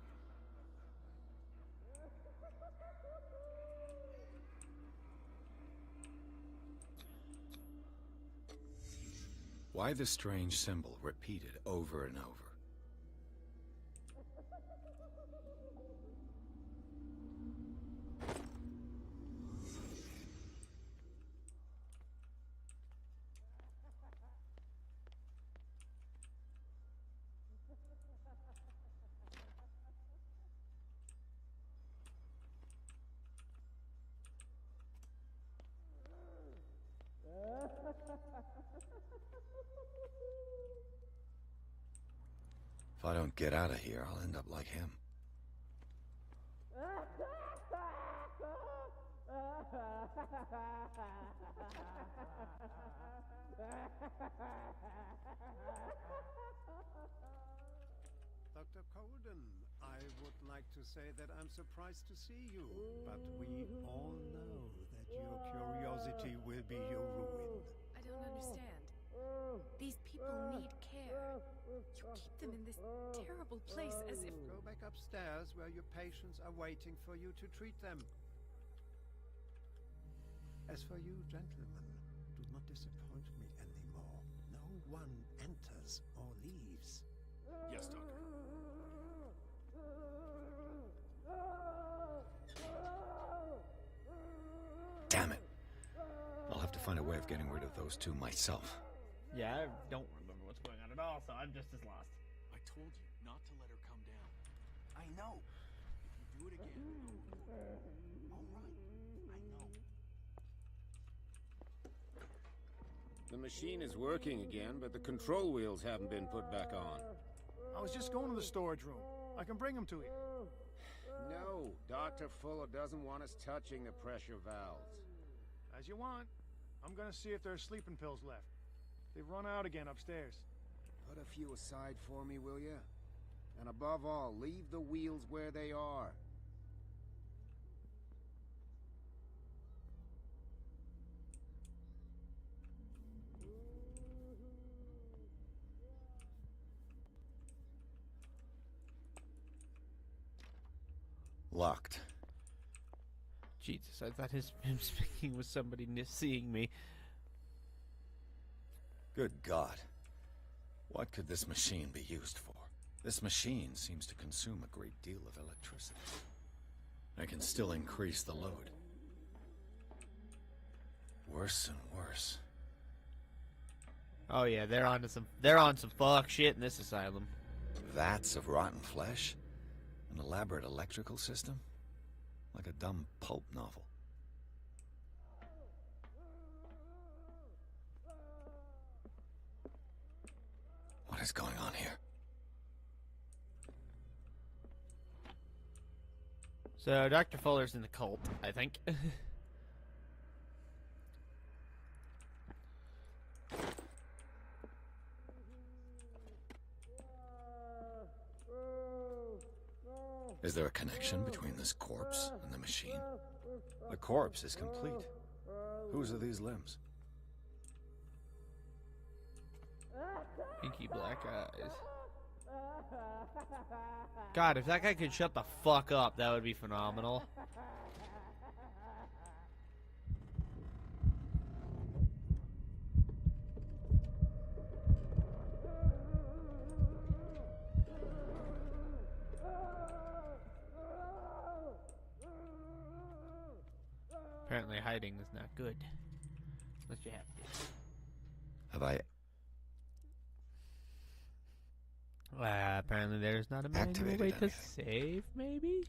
Why the strange symbol repeated over and over? If I don't get out of here, I'll end up like him. Dr. Colden, I would like to say that I'm surprised to see you, but we all know that your curiosity will be your ruin. I don't understand. These people need care. You keep them in this terrible place as if... Go back upstairs where your patients are waiting for you to treat them. As for you, gentlemen, do not disappoint me anymore. No one enters or leaves. Yes, Doctor. Damn it. I'll have to find a way of getting rid of those 2 myself. Yeah, I don't remember what's going on at all, so I'm just as lost. I told you not to let her come down. I know. If you do it again, all right. I know. The machine is working again, but the control wheels haven't been put back on. I was just going to the storage room. I can bring them to you. No, Dr. Fuller doesn't want us touching the pressure valves. As you want. I'm gonna see if there's sleeping pills left. They've run out again upstairs. Put a few aside for me, will you? And above all, leave the wheels where they are. Locked. Jesus, I thought him speaking was somebody seeing me. Good God. What could this machine be used for? This machine seems to consume a great deal of electricity. I can still increase the load. Worse and worse. Oh yeah, they're on some fuck shit in this asylum. Vats of rotten flesh? An elaborate electrical system? Like a dumb pulp novel. What is going on here? So Dr. Fuller's in the cult, I think. Is there a connection between this corpse and the machine? The corpse is complete. Whose are these limbs? Inky black eyes. God, if that guy could shut the fuck up, that would be phenomenal. Apparently hiding is not good. Unless you have to. Have I apparently there's not a manual way to save, maybe?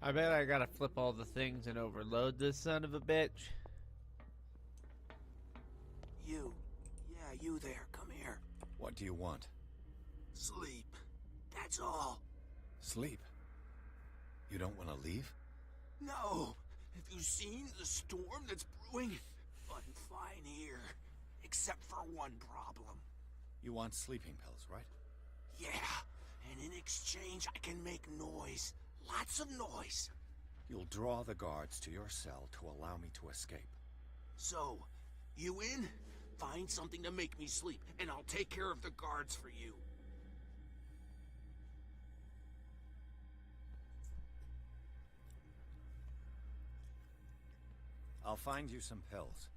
I bet I gotta flip all the things and overload this son of a bitch. You. Yeah, you there. Come here. What do you want? Sleep. That's all. Sleep? You don't want to leave? No. Have you seen the storm that's brewing? I'm fine here. Except for one problem. You want sleeping pills, right? Yeah. And in exchange, I can make noise. Lots of noise. You'll draw the guards to your cell to allow me to escape. So, you in? Find something to make me sleep, and I'll take care of the guards for you. I'll find you some pills.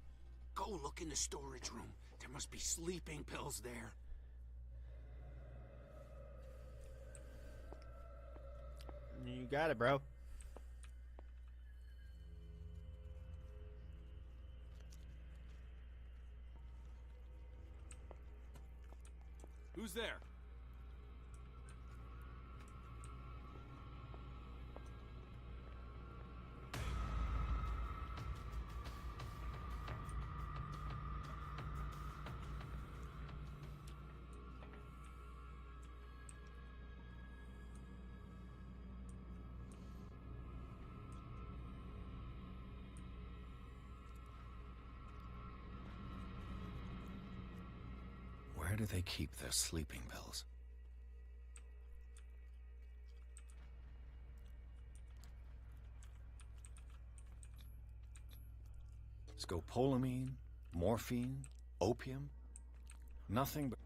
Go look in the storage room. There must be sleeping pills there. You got it, bro. Who's there? Where do they keep their sleeping pills? Scopolamine, morphine, opium. Nothing but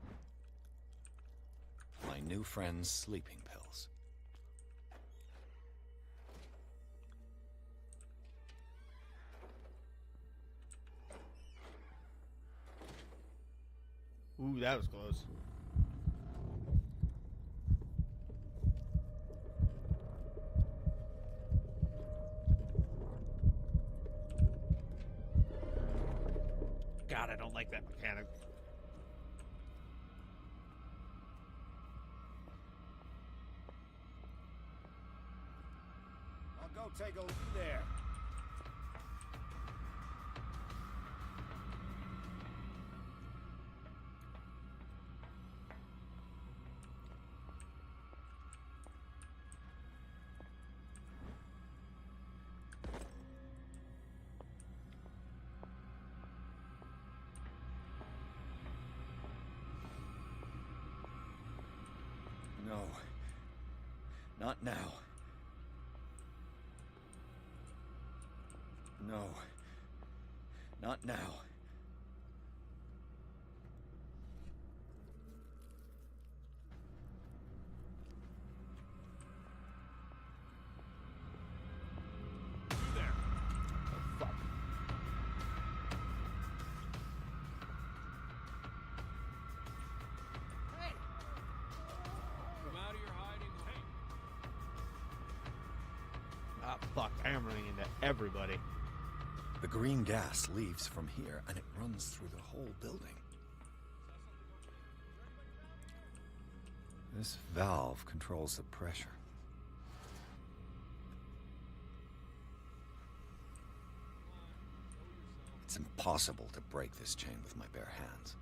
my new friend's sleeping pills. Ooh, that was close. God, I don't like that mechanic. I'll go take a look there. No. Not now. No. Not now. There. Oh, fuck. Hey! Come out of your hiding hole. Ah, fuck. I am running into everybody. The green gas leaves from here, and it runs through the whole building. This valve controls the pressure. It's impossible to break this chain with my bare hands.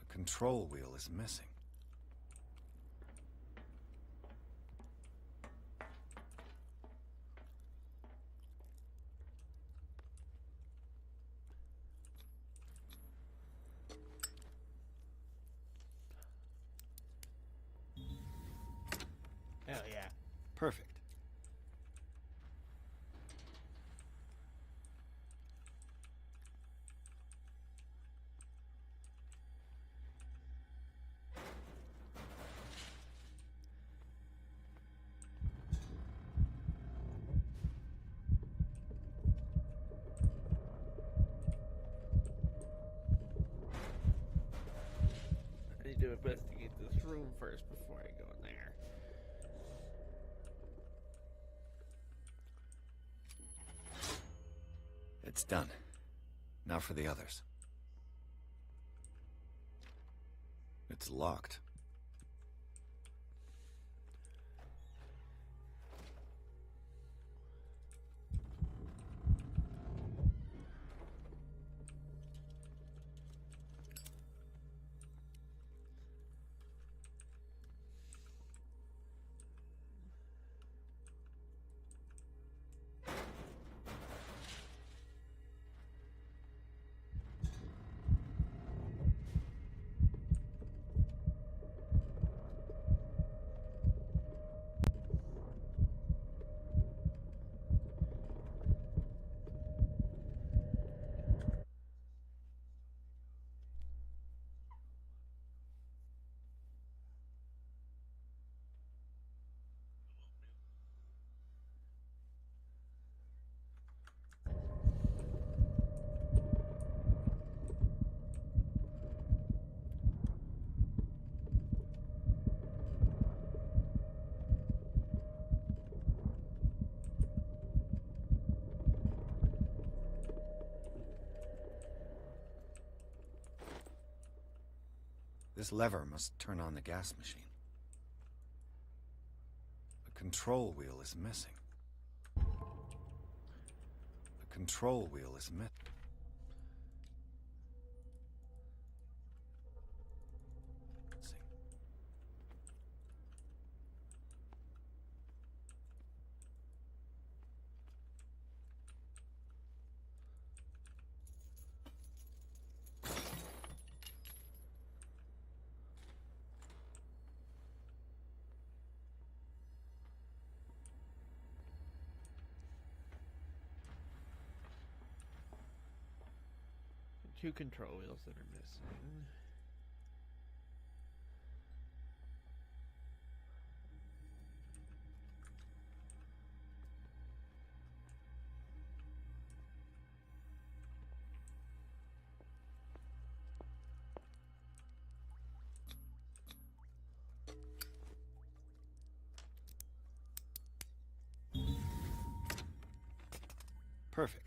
The control wheel is missing. Hell yeah. Perfect. I need to investigate this room first before I go in there. It's done. Now for the others. It's locked. This lever must turn on the gas machine. The control wheel is missing. The control wheel is missing. Two control wheels that are missing. Perfect.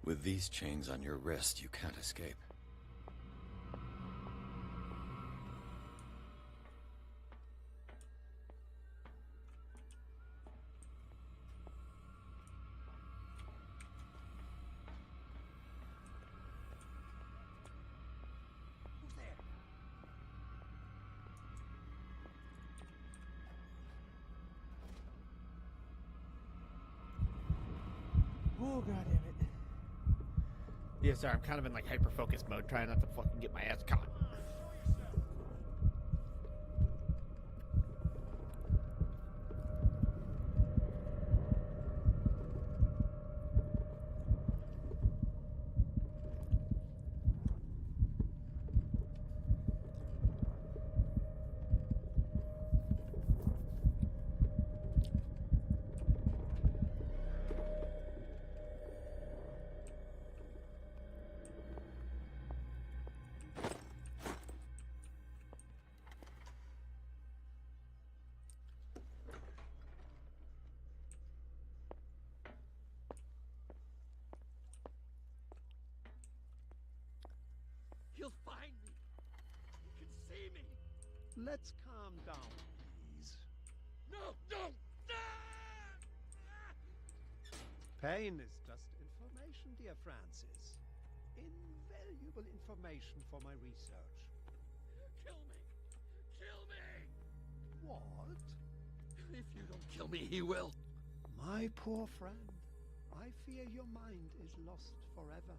With these chains on your wrist, you can't escape. Oh, god damn it. Yeah, sorry, I'm kind of in like hyper-focus mode, trying not to fucking get my ass caught. He'll find me. He can see me. Let's calm down, please. No, no! Pain is just information, dear Francis. Invaluable information for my research. Kill me! Kill me! What? If you don't kill me, he will. My poor friend, I fear your mind is lost forever.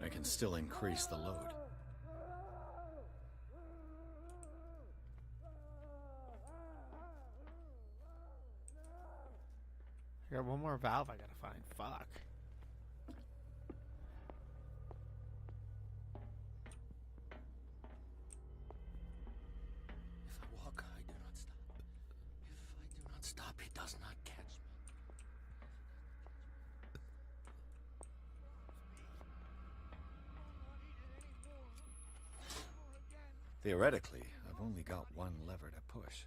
I can still increase the load. I got one more valve I gotta find. Fuck. If I walk, I do not stop. If I do not stop, he does not catch me. Theoretically, I've only got one lever to push.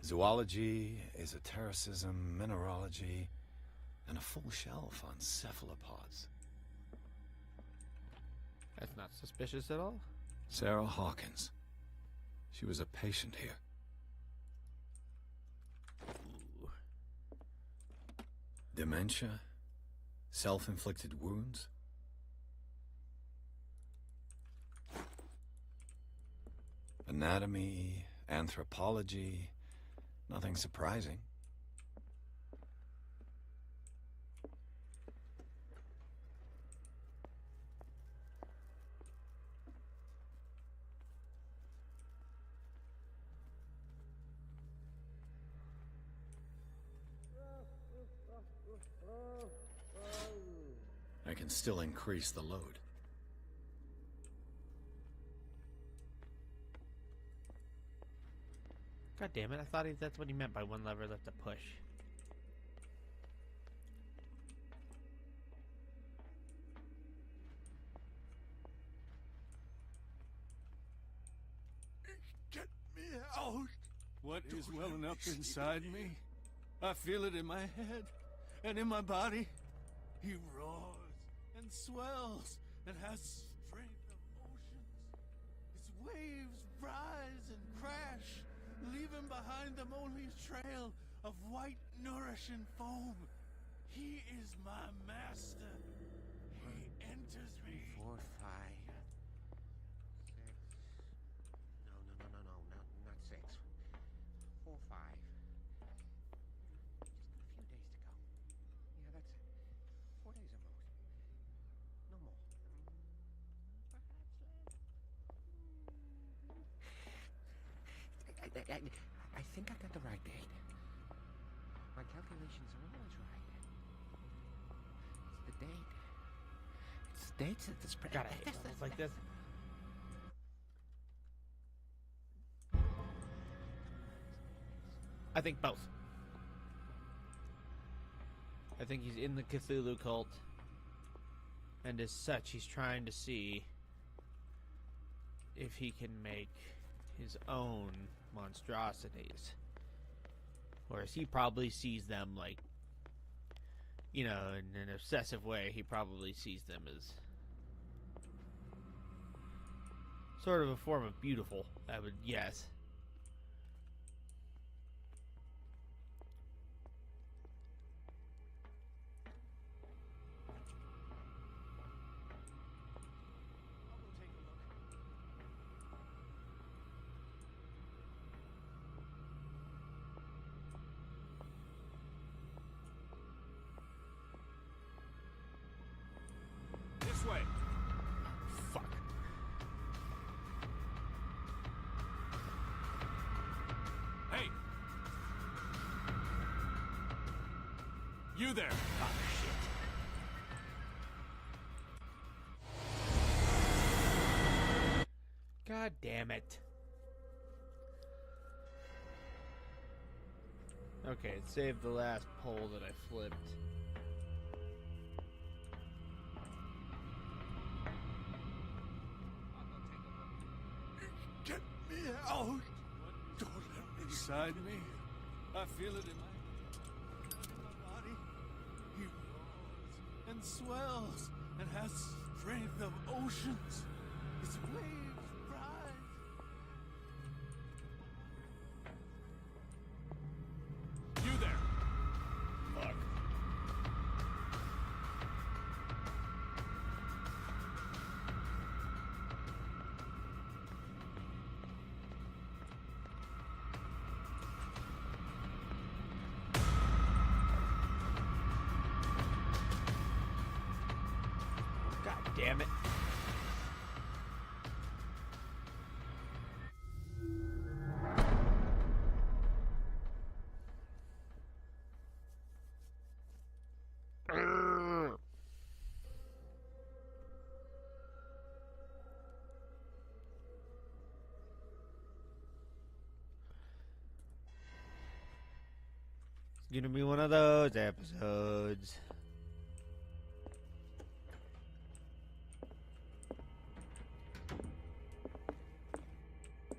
Zoology, esotericism, mineralogy, and a full shelf on cephalopods. That's not suspicious at all. Sarah Hawkins. She was a patient here. Ooh. Dementia? Self-inflicted wounds? Anatomy, anthropology, nothing surprising. I can still increase the load. God damn it, I thought that's what he meant by one lever left to push. Get me out! What is welling up inside me? I feel it in my head and in my body. He roars and swells and has strength of oceans. His waves rise and crash, leaving behind them only a trail of white, nourishing foam. He is my master. He enters me. 4, 5, 6. No, not 6. 4, 5. Just a few days to go. Yeah, that's it. 4 days at most. No more. Perhaps less. I think I got the right date. My calculations are always right. It's the date. It's the dates at the spread. God, I hate levels like this. I think both. I think he's in the Cthulhu cult, and as such, he's trying to see if he can make his own monstrosities. Whereas he probably sees them like, you know, in an obsessive way, he probably sees them as sort of a form of beautiful, I would guess. This way. Fuck. Hey! You there! Oh, shit. God damn it. Okay, it saved the last pole that I flipped. Get me out! Don't let me inside me. I feel it in my body. He roars and swells and has strength of oceans. His waves rise. You there! Fuck. God damn it. It's gonna be one of those episodes.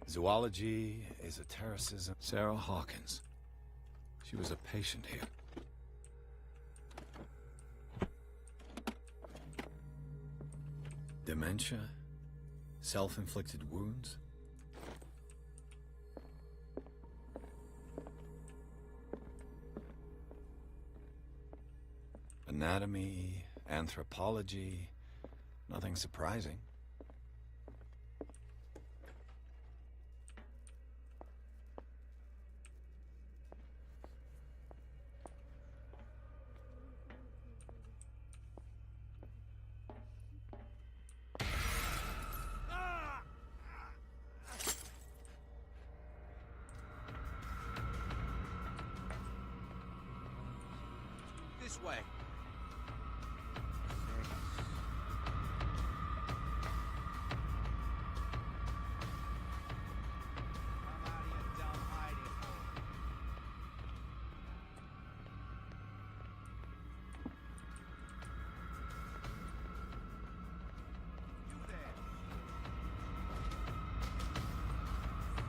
Zoology, esotericism. Sarah Hawkins. She was a patient here. Dementia? Self-inflicted wounds? Anatomy, anthropology, nothing surprising. This way.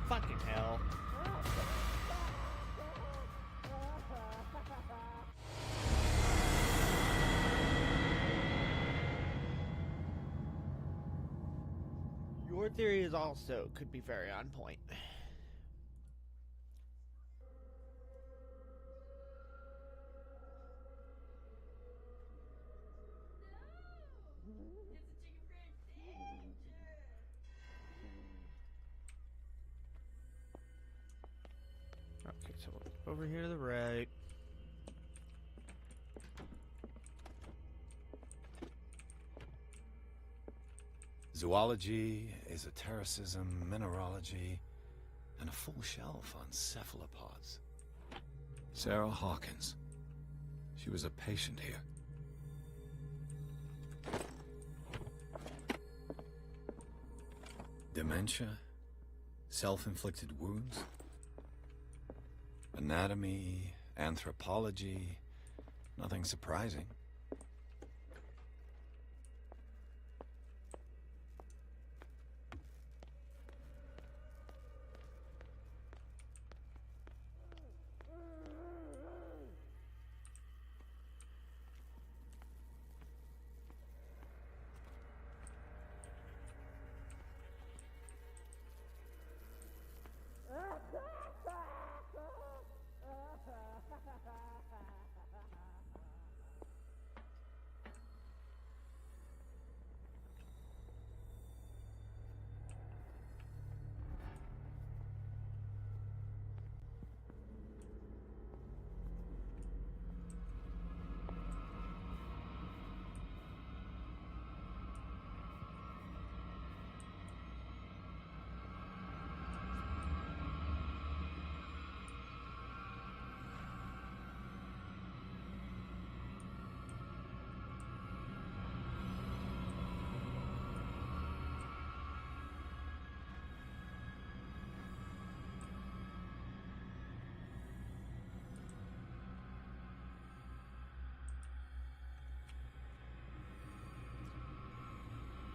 Fucking hell. Your theory is also could be very on point. Okay, so over here to the right. Zoology, esotericism, mineralogy, and a full shelf on cephalopods. Sarah Hawkins. She was a patient here. Dementia? Self-inflicted wounds? Anatomy, anthropology, nothing surprising.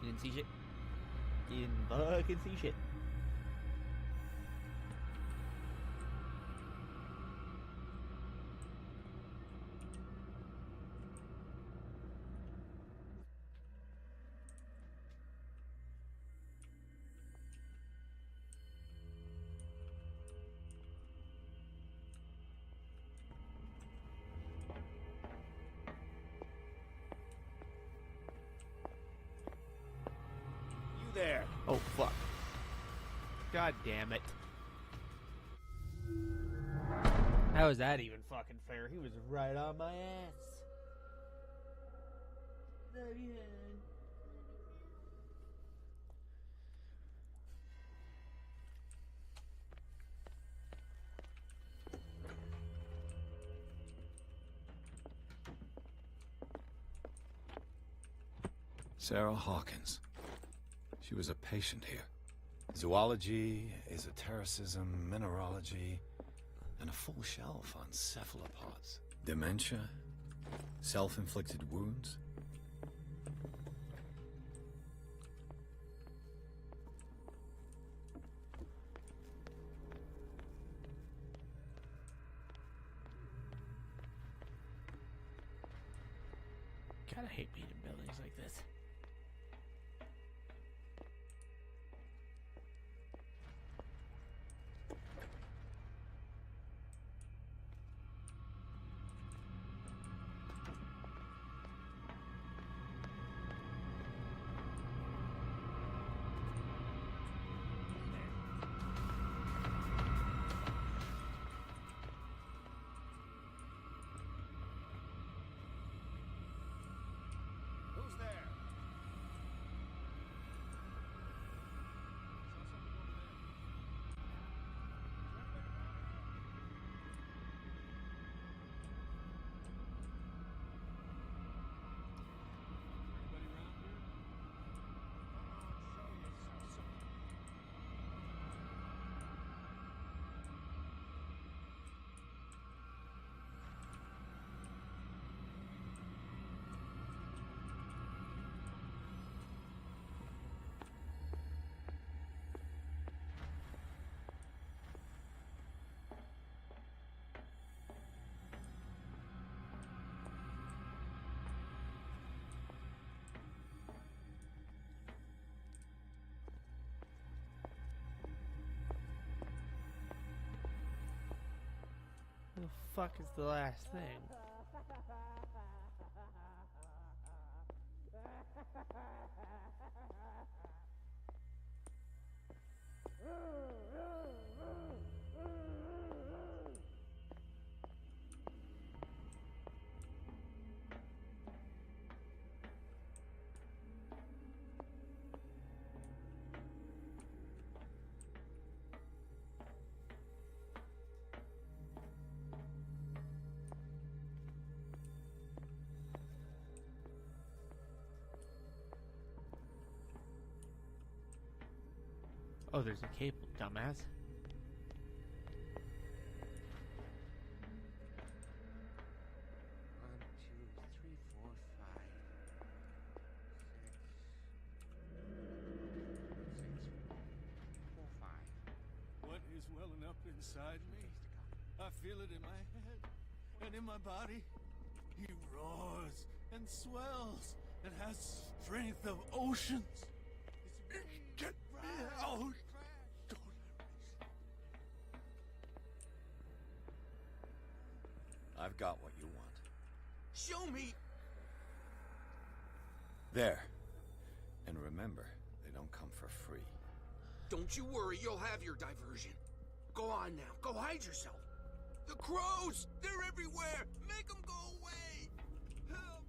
You didn't see shit. You didn't fucking see shit. There. Oh, fuck. God damn it. How is that even fucking fair? He was right on my ass. Love you, hon. Sarah Hawkins. She was a patient here. Zoology, esotericism, mineralogy, and a full shelf on cephalopods. Dementia? Self-inflicted wounds? God, I hate being in buildings like this. Who's there? What the fuck is the last thing? Oh, there's a cable, dumbass. One, two, three, four, five, six, 4, 5. What is welling up inside me? I feel it in my head and in my body. He roars and swells and has strength of oceans. Get me out! Don't let me I've got what you want. Show me! There. And remember, they don't come for free. Don't you worry, you'll have your diversion. Go on now, go hide yourself. The crows! They're everywhere! Make them go away! Help!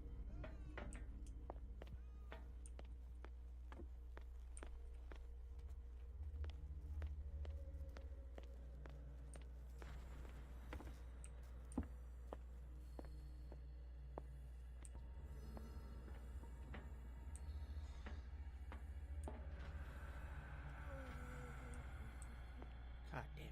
God damn it.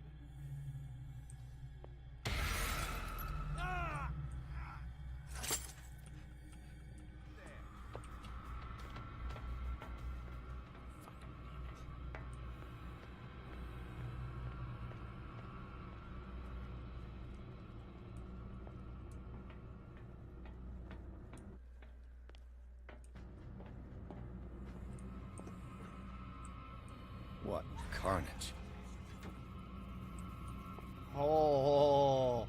What carnage. Oh.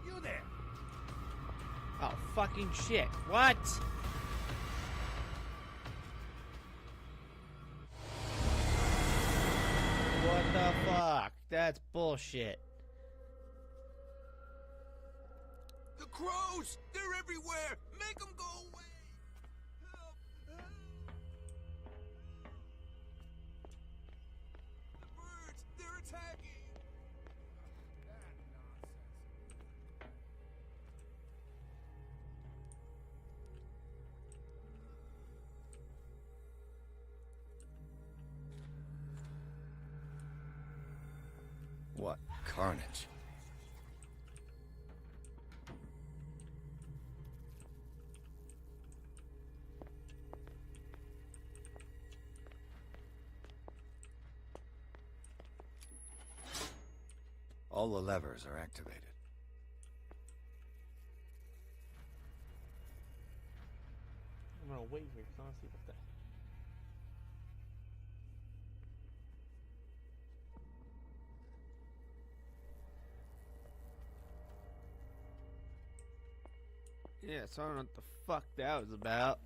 You there! Oh, fucking shit. What? What the fuck? That's bullshit. The crows! They're everywhere! Make them go away! Help! The birds! They're attacking! That nonsense. What carnage. All the levers are activated. I'm gonna wait here because I want to see what the. Yeah, so I don't know what the fuck that was about.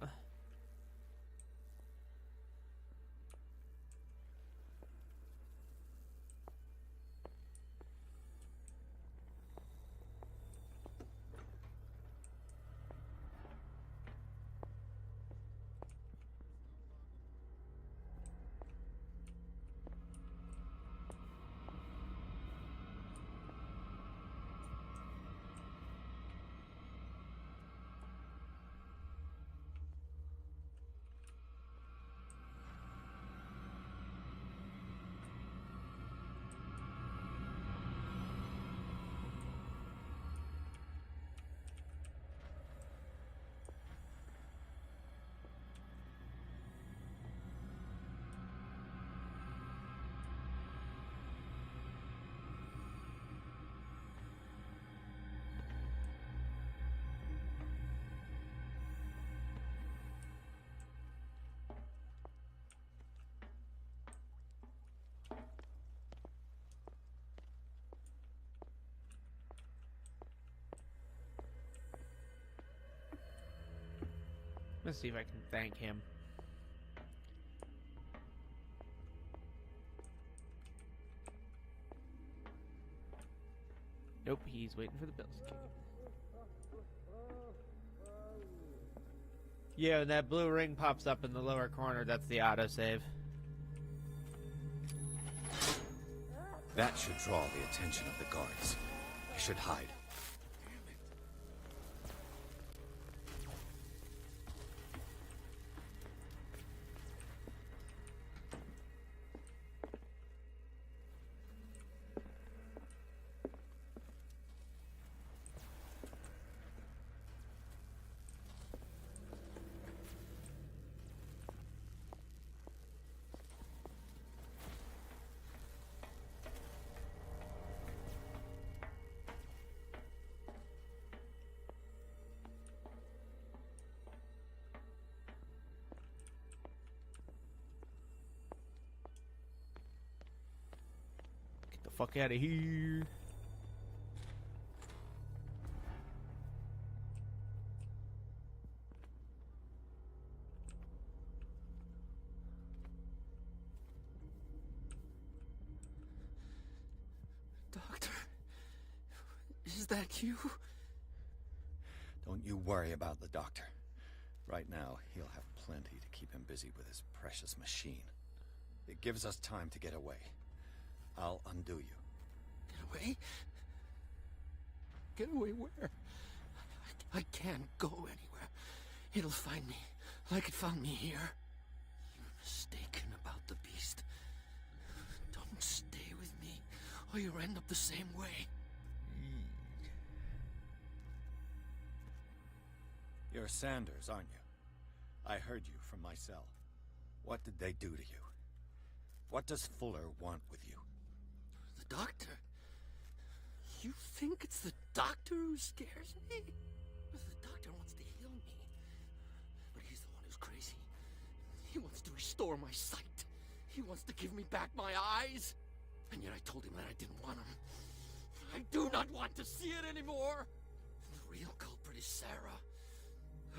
Let's see if I can thank him. Nope, he's waiting for the bills to kick in. Yeah, and that blue ring pops up in the lower corner. That's the autosave. That should draw the attention of the guards. I should hide. Get the fuck out of here. Doctor, is that you? Don't you worry about the doctor. Right now, he'll have plenty to keep him busy with his precious machine. It gives us time to get away. I'll undo you. Get away? Get away where? I can't go anywhere. It'll find me, like it found me here. You're mistaken about the beast. Don't stay with me, or you'll end up the same way. You're Sanders, aren't you? I heard you from my cell. What did they do to you? What does Fuller want with you? The doctor? You think it's the doctor who scares me? The doctor wants to heal me. But he's the one who's crazy. He wants to restore my sight. He wants to give me back my eyes. And yet I told him that I didn't want him. I do not want to see it anymore. The real culprit is Sarah.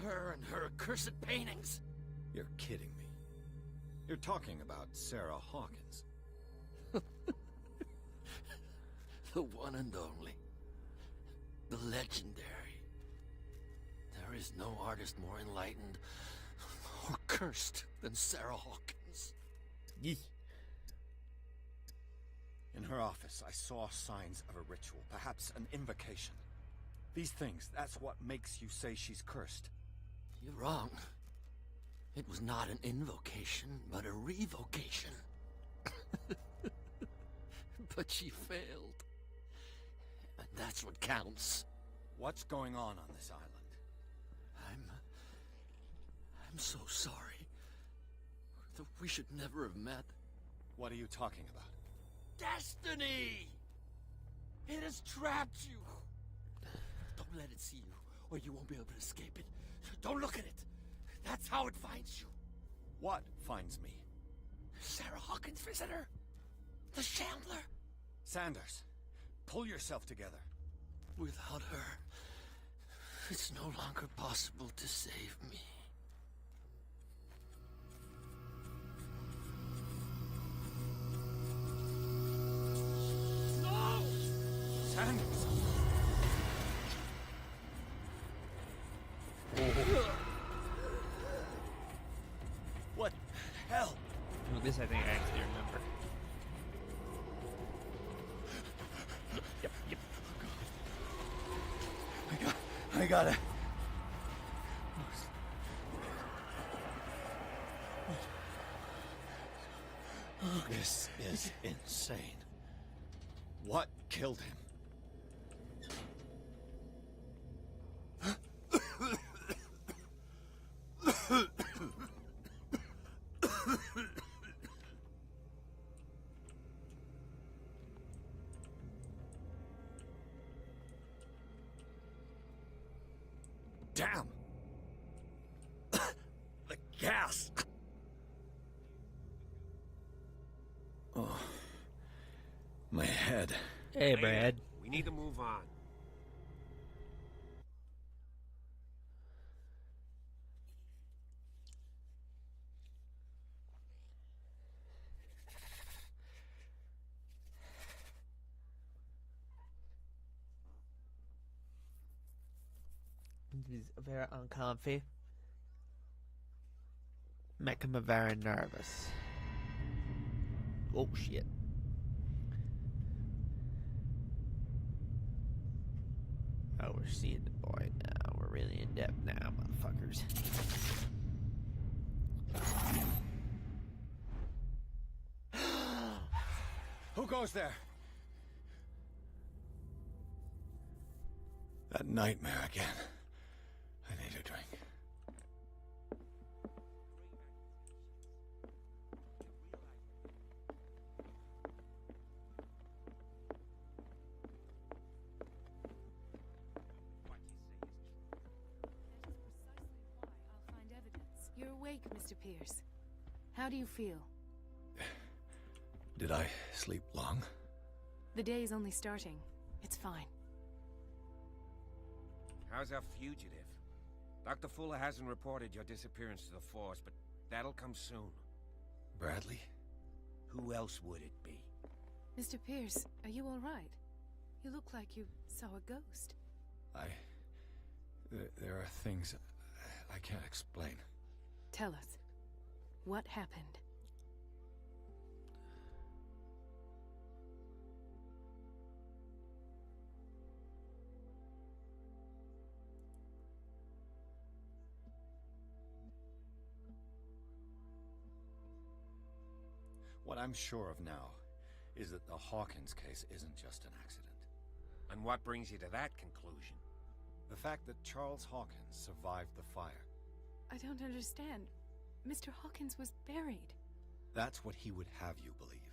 Her and her accursed paintings. You're kidding me. You're talking about Sarah Hawkins. The one and only. The legendary. There is no artist more enlightened or cursed than Sarah Hawkins. Yee. In her office, I saw signs of a ritual, perhaps an invocation. These things, that's what makes you say she's cursed. You're wrong. It was not an invocation, but a revocation. But she failed. And that's what counts. What's going on this island? I'm so sorry. We should never have met. What are you talking about? Destiny! It has trapped you. Don't let it see you, or you won't be able to escape it. Don't look at it. That's how it finds you. What finds me? Sarah Hawkins' visitor. The Shambler. Sanders, pull yourself together. Without her, it's no longer possible to save me. No! Sanders! What the hell? Well, this I think I actually remember. Yep. I gotta... This is insane. What killed him? Damn! The gas! Oh. My head. Hey, Brad. We need to move on. He's very uncomfy. Make him very nervous. Oh, shit. Oh, we're seeing the boy now. We're really in depth now, motherfuckers. Who goes there? That nightmare again. I need a drink. You're awake, Mr. Pierce. How do you feel? Did I sleep long? The day is only starting. It's fine. How's our fugitive? Dr. Fuller hasn't reported your disappearance to the force, but that'll come soon. Bradley? Who else would it be? Mr. Pierce, are you all right? You look like you saw a ghost. There are things I can't explain. Tell us. What happened? What I'm sure of now is that the Hawkins case isn't just an accident. And what brings you to that conclusion? The fact that Charles Hawkins survived the fire. I don't understand. Mr. Hawkins was buried. That's what he would have you believe.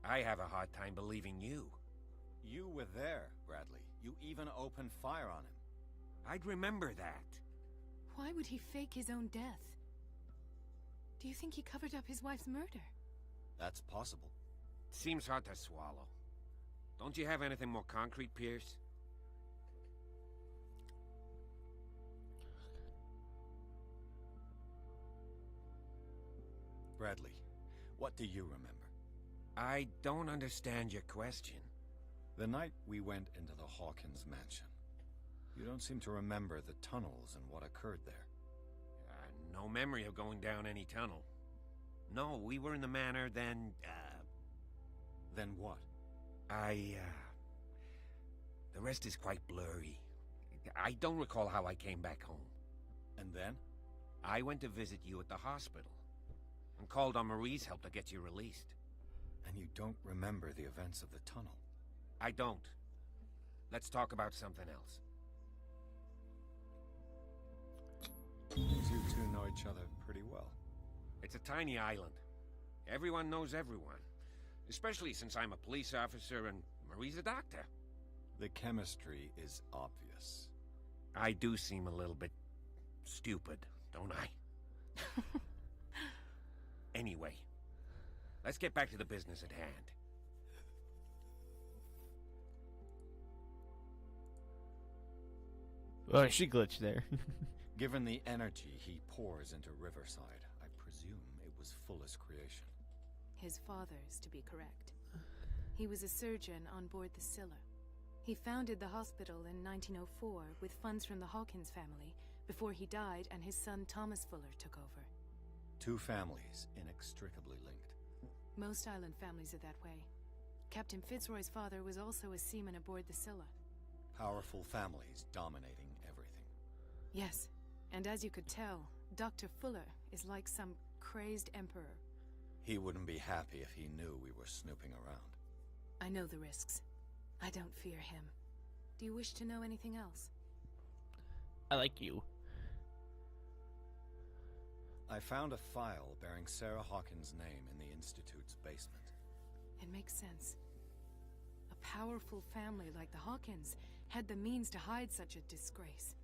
I have a hard time believing you. You were there, Bradley. You even opened fire on him. I'd remember that. Why would he fake his own death? Do you think he covered up his wife's murder? That's possible. Seems hard to swallow. Don't you have anything more concrete, Pierce? Bradley, what do you remember? I don't understand your question. The night we went into the Hawkins mansion. You don't seem to remember the tunnels and what occurred there. No memory of going down any tunnel. No, we were in the manor, then, Then what? The rest is quite blurry. I don't recall how I came back home. And then? I went to visit you at the hospital. And called on Marie's help to get you released. And you don't remember the events of the tunnel? I don't. Let's talk about something else. You two know each other pretty well. It's a tiny island. Everyone knows everyone. Especially since I'm a police officer and Marie's a doctor. The chemistry is obvious. I do seem a little bit stupid, don't I? Anyway, let's get back to the business at hand. Oh, she glitched there. Given the energy he pours into Riverside, I presume it was Fuller's creation. His father's, to be correct. He was a surgeon on board the Scylla. He founded the hospital in 1904 with funds from the Hawkins family before he died and his son Thomas Fuller took over. Two families inextricably linked. Most island families are that way. Captain Fitzroy's father was also a seaman aboard the Scylla. Powerful families dominating everything. Yes, and as you could tell, Dr. Fuller is like some crazed emperor. He wouldn't be happy if he knew we were snooping around. I know the risks. I don't fear him. Do you wish to know anything else? I like you. I found a file bearing Sarah Hawkins' name in the Institute's basement. It makes sense. A powerful family like the Hawkins had the means to hide such a disgrace.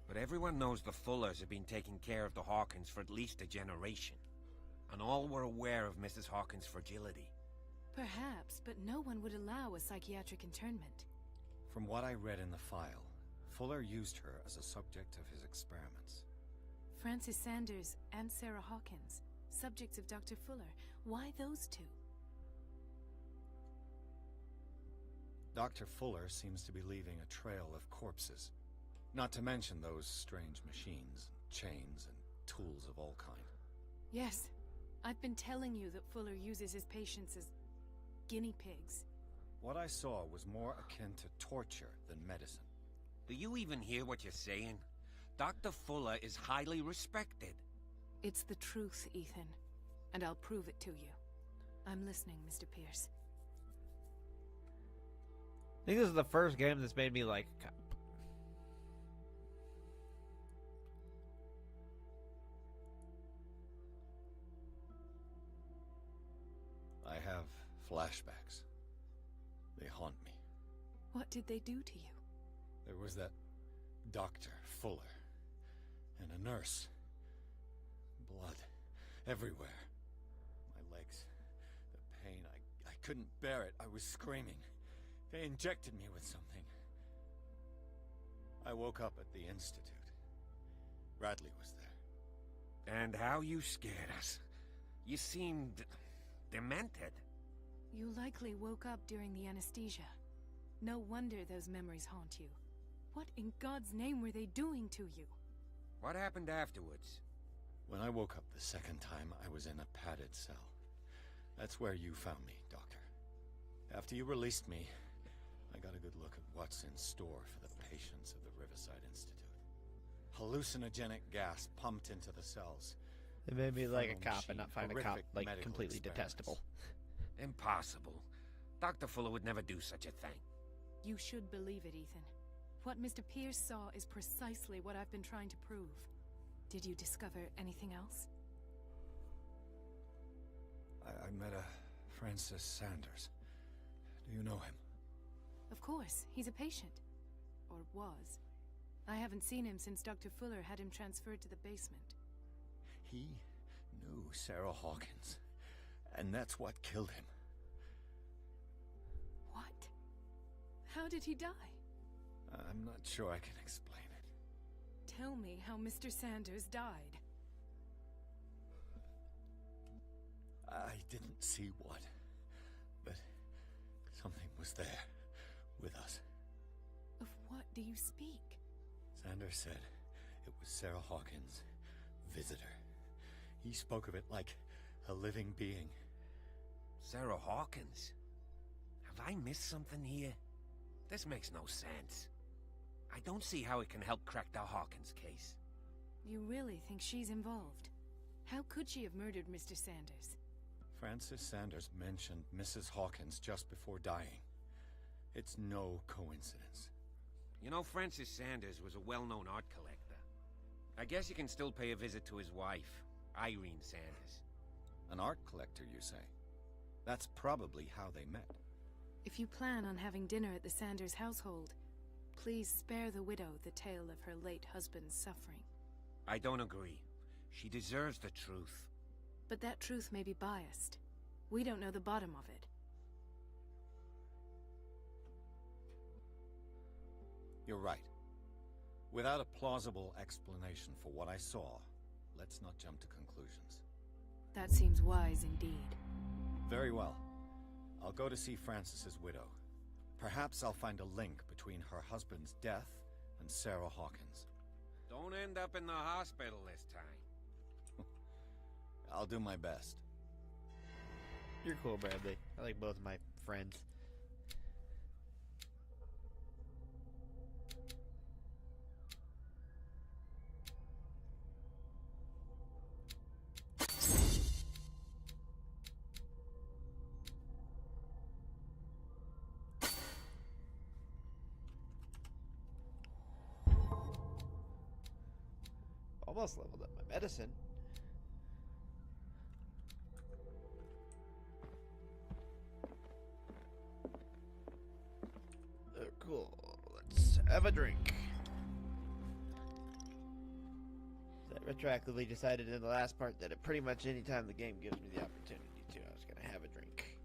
But everyone knows the Fullers have been taking care of the Hawkins for at least a generation. And all were aware of Mrs. Hawkins' fragility. Perhaps, but no one would allow a psychiatric internment. From what I read in the file, Fuller used her as a subject of his experiments. Francis Sanders and Sarah Hawkins, subjects of Dr. Fuller. Why those two? Dr. Fuller seems to be leaving a trail of corpses. Not to mention those strange machines, chains, and tools of all kind. Yes. I've been telling you that Fuller uses his patients as guinea pigs. What I saw was more akin to torture than medicine. Do you even hear what you're saying? Dr. Fuller is highly respected. It's the truth, Ethan. And I'll prove it to you. I'm listening, Mr. Pierce. I think this is the first game that's made me like a cop. I have flashbacks. They haunt me. What did they do to you? There was that Dr. Fuller and a nurse. Blood everywhere. My legs, the pain, I couldn't bear it. I was screaming. They injected me with something. I woke up at the Institute. Radley was there. And how you scared us. You seemed demented. You likely woke up during the anesthesia. No wonder those memories haunt you. What in God's name were they doing to you? What happened afterwards? When I woke up the second time, I was in a padded cell. That's where you found me, Doctor. After you released me, I got a good look at what's in store for the patients of the Riverside Institute. Hallucinogenic gas pumped into the cells. It made me like a Final cop machine, and not find a cop horrific like medical completely experiments. detestable. Impossible. Dr. Fuller would never do such a thing. You should believe it, Ethan. What Mr. Pierce saw is precisely what I've been trying to prove. Did you discover anything else? I met a Francis Sanders. Do you know him? Of course, he's a patient. Or was. I haven't seen him since Dr. Fuller had him transferred to the basement. He knew Sarah Hawkins, and that's what killed him. What? How did he die? I'm not sure I can explain it. Tell me how Mr. Sanders died. I didn't see what, but something was there with us. Of what do you speak? Sanders said it was Sarah Hawkins' visitor. He spoke of it like a living being. Sarah Hawkins? Have I missed something here? This makes no sense. I don't see how it can help crack the Hawkins case. You really think she's involved? How could she have murdered Mr. Sanders? Francis Sanders mentioned Mrs. Hawkins just before dying. It's no coincidence. You know, Francis Sanders was a well-known art collector. I guess you can still pay a visit to his wife, Irene Sanders. An art collector, you say? That's probably how they met. If you plan on having dinner at the Sanders household, please spare the widow the tale of her late husband's suffering. I don't agree. She deserves the truth. But that truth may be biased. We don't know the bottom of it. You're right. Without a plausible explanation for what I saw, let's not jump to conclusions. That seems wise indeed. Very well. I'll go to see Francis's widow. Perhaps I'll find a link between her husband's death and Sarah Hawkins. Don't end up in the hospital this time. I'll do my best. You're cool, Bradley. I like both of my friends. Almost leveled up my medicine. Oh, cool. Let's have a drink. So I retroactively decided in the last part that at pretty much any time the game gives me the opportunity to, I was going to have a drink.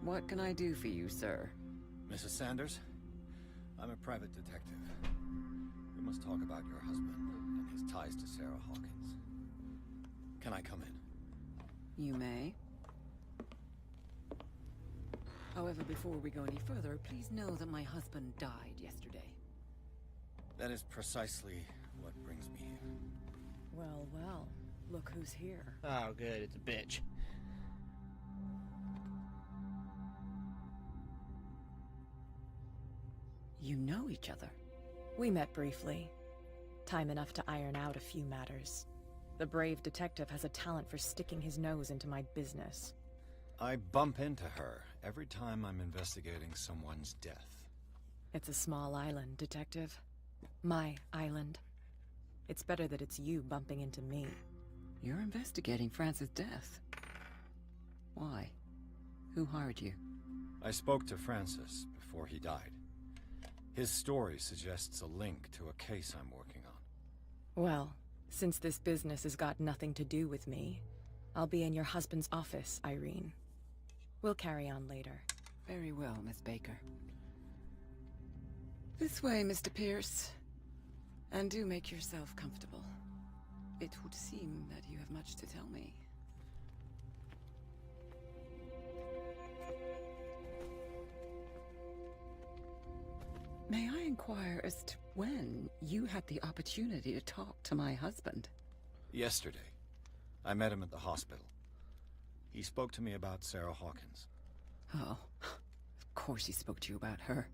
What can I do for you, sir? Mrs. Sanders, I'm a private detective. We must talk about your husband and his ties to Sarah Hawkins. Can I come in? You may. However, before we go any further, please know that my husband died yesterday. That is precisely what brings me here. Well, well. Look who's here. Oh, good. It's a bitch. You know each other. We met briefly. Time enough to iron out a few matters. The brave detective has a talent for sticking his nose into my business. I bump into her every time I'm investigating someone's death. It's a small island, Detective. My island. It's better that it's you bumping into me. You're investigating Francis' death. Why? Who hired you? I spoke to Francis before he died. His story suggests a link to a case I'm working on. Well, since this business has got nothing to do with me, I'll be in your husband's office, Irene. We'll carry on later. Very well, Miss Baker. This way, Mr. Pierce. And do make yourself comfortable. It would seem that you have much to tell me. May I inquire as to when you had the opportunity to talk to my husband? Yesterday. I met him at the hospital. He spoke to me about Sarah Hawkins. Oh, of course he spoke to you about her.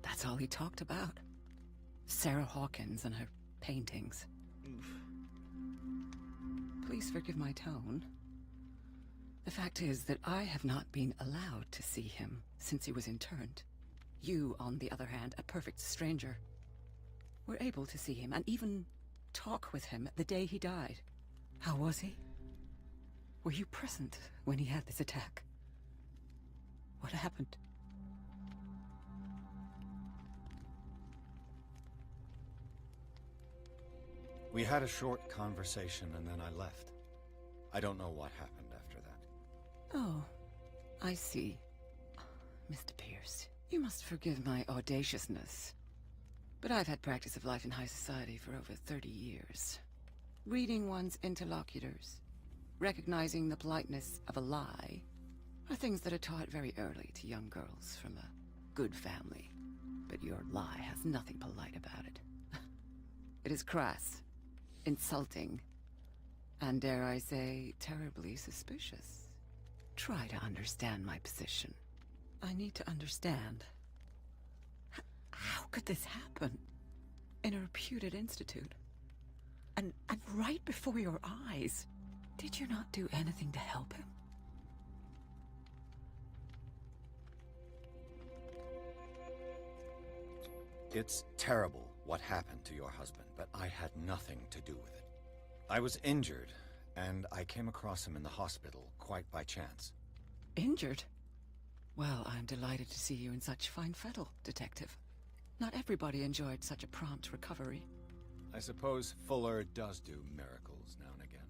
That's all he talked about. Sarah Hawkins and her paintings. Oof. Please forgive my tone. The fact is that I have not been allowed to see him since he was interned. You, on the other hand, a perfect stranger, were able to see him and even talk with him the day he died. How was he? Were you present when he had this attack? What happened? We had a short conversation and then I left. I don't know what happened after that. Oh, I see. Mr. Pierce, you must forgive my audaciousness. But I've had practice of life in high society for over 30 years. Reading one's interlocutors, recognizing the politeness of a lie, are things that are taught very early to young girls from a good family. but your lie has nothing polite about it. It is crass, insulting, and dare I say, terribly suspicious. Try to understand my position. I need to understand. How could this happen? In a reputed institute? And right before your eyes? Did you not do anything to help him? It's terrible what happened to your husband, but I had nothing to do with it. I was injured, and I came across him in the hospital quite by chance. Injured? Well, I'm delighted to see you in such fine fettle, Detective. Not everybody enjoyed such a prompt recovery. I suppose Fuller does do miracles now and again.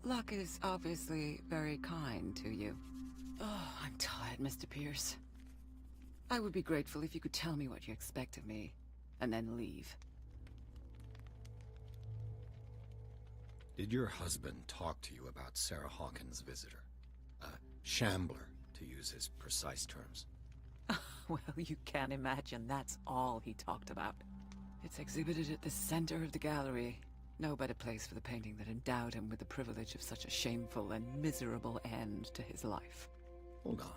Luck is obviously very kind to you. Oh, I'm tired, Mr. Pierce. I would be grateful if you could tell me what you expect of me, and then leave. Did your husband talk to you about Sarah Hawkins' visitor? A shambler, to use his precise terms. Well, you can imagine that's all he talked about. It's exhibited at the center of the gallery. No better place for the painting that endowed him with the privilege of such a shameful and miserable end to his life. Hold on.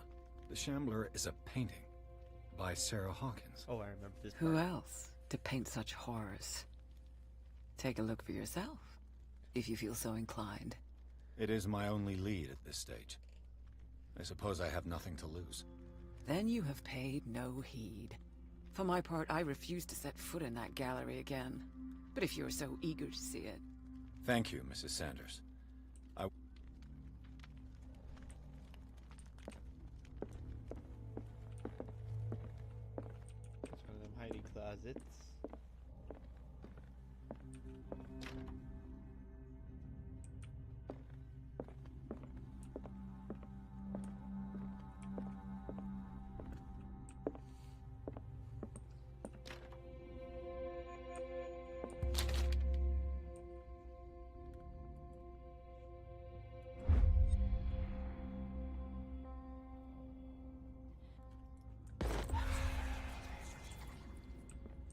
The Shambler is a painting by Sarah Hawkins. Oh, I remember this part. Who else to paint such horrors? Take a look for yourself, if you feel so inclined. It is my only lead at this stage. I suppose I have nothing to lose. Then you have paid no heed. For my part, I refuse to set foot in that gallery again. But if you're so eager to see it... Thank you, Mrs. Sanders. It's one of them hidey closets.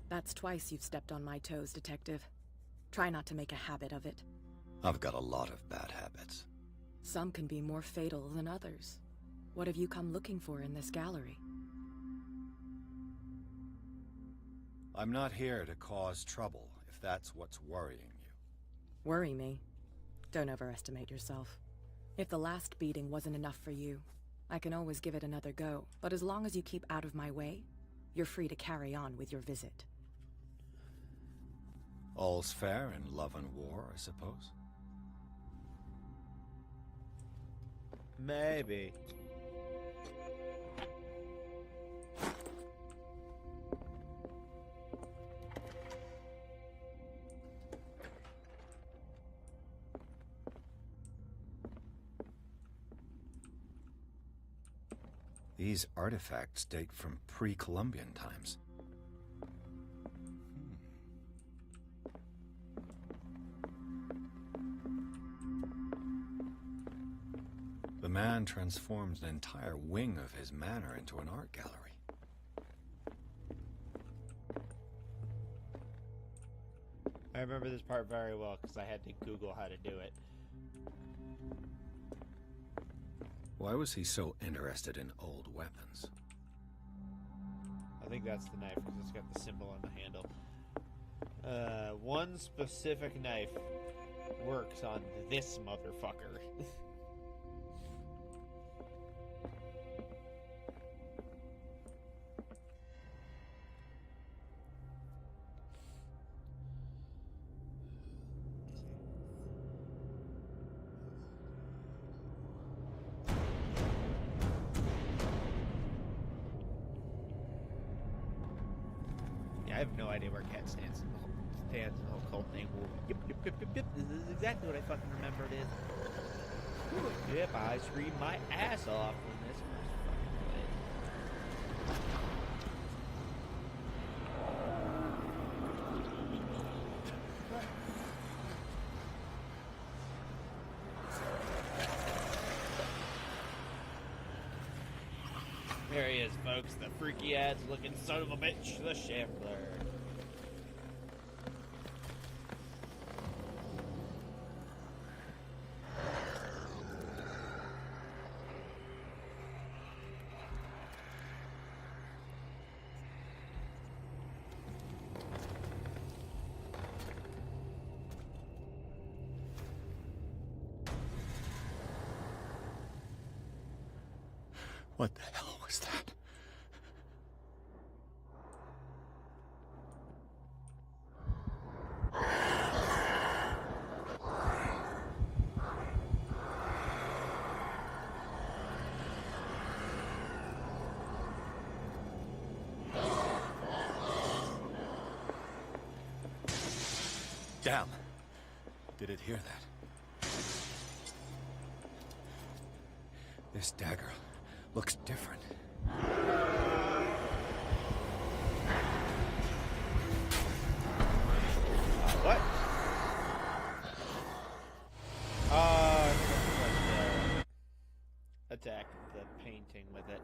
That's twice you've stepped on my toes, Detective. Try not to make a habit of it. I've got a lot of bad habits. Some can be more fatal than others. What have you come looking for in this gallery? I'm not here to cause trouble, if that's what's worrying you. Worry me? Don't overestimate yourself. If the last beating wasn't enough for you, I can always give it another go. But as long as you keep out of my way, you're free to carry on with your visit. All's fair in love and war, I suppose. Maybe. These artifacts date from pre-Columbian times. The man transformed an entire wing of his manor into an art gallery. I remember this part very well because I had to Google how to do it. Why was he so interested in old weapons? I think that's the knife because it's got the symbol on the handle. One specific knife works on this motherfucker. I have no idea where Cat stands in the whole cult name. Yep. This is exactly what I fucking remember it is. Yep, I screamed my ass off when this was fucking played. There he is, folks. The freaky ass looking son of a bitch, the Shambler. What the hell was that? Damn. Did it hear that? This dagger looks different. What? I think I'm supposed to attack the painting with it.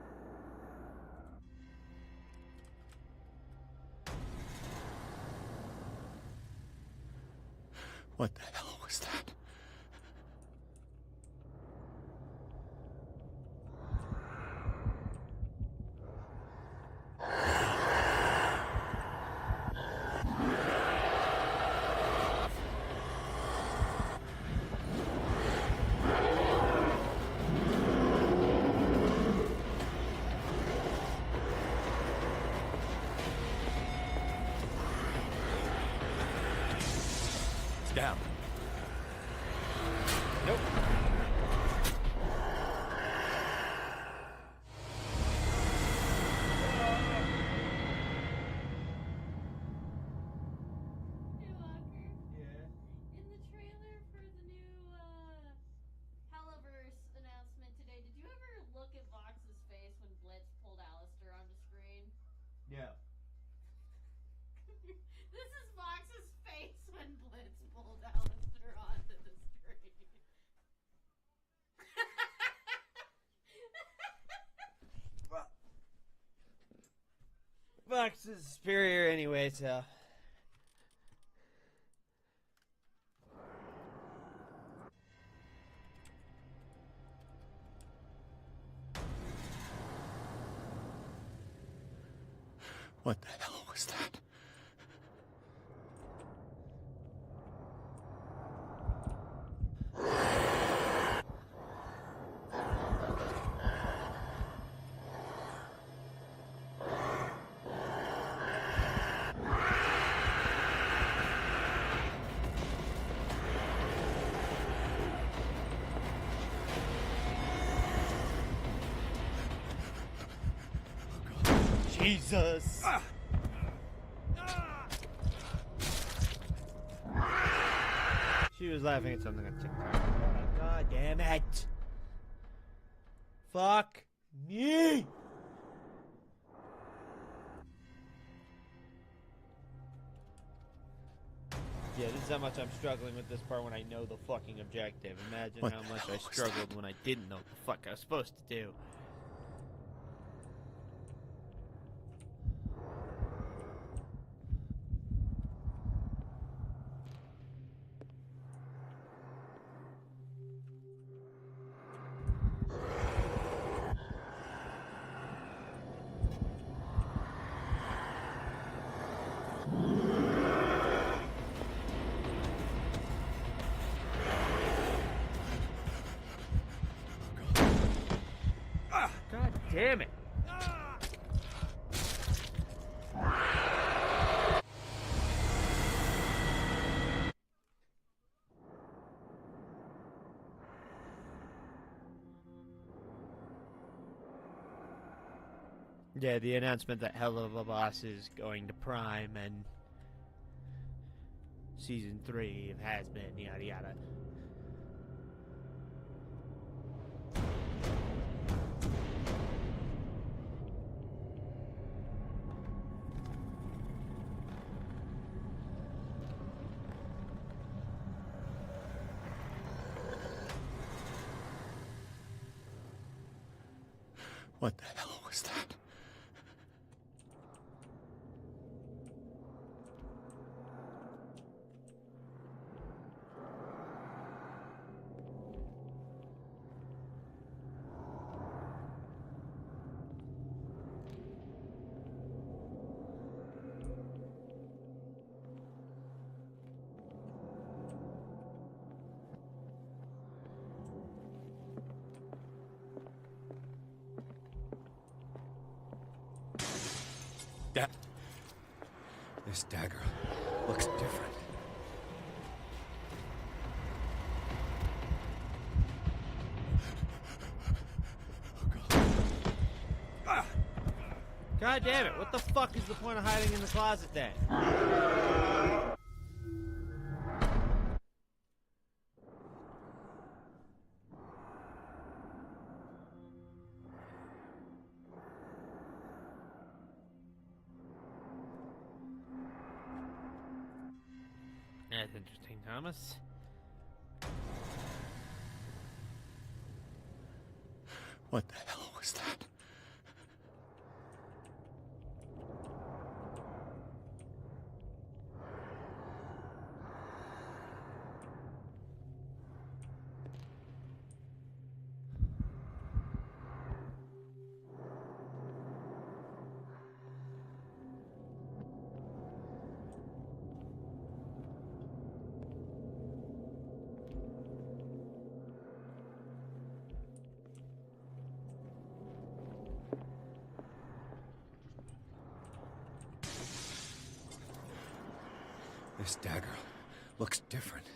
What the hell was that? Down. Nope. In the trailer for the new Helliverse announcement today, did you ever look at Vox's face when Blitz pulled Alistair onto screen? Yeah. This is Vox's face when Blitz pulled Alistair onto the screen. Vox is superior anyway, so. What the hell was that? Jesus! She was laughing at something on TikTok. God damn it! Fuck me! Yeah, this is how much I'm struggling with this part when I know the fucking objective. Imagine What how the much hell I was struggled that? when I didn't know what the fuck I was supposed to do. God damn it! Yeah, the announcement that Hell of a Boss is going to Prime and Season 3 of Has Been, yada yada. What the hell was was that? This dagger looks different. God damn it, what the fuck is the point of hiding in the closet then? That's interesting, Thomas. What the hell was that? This dagger looks different.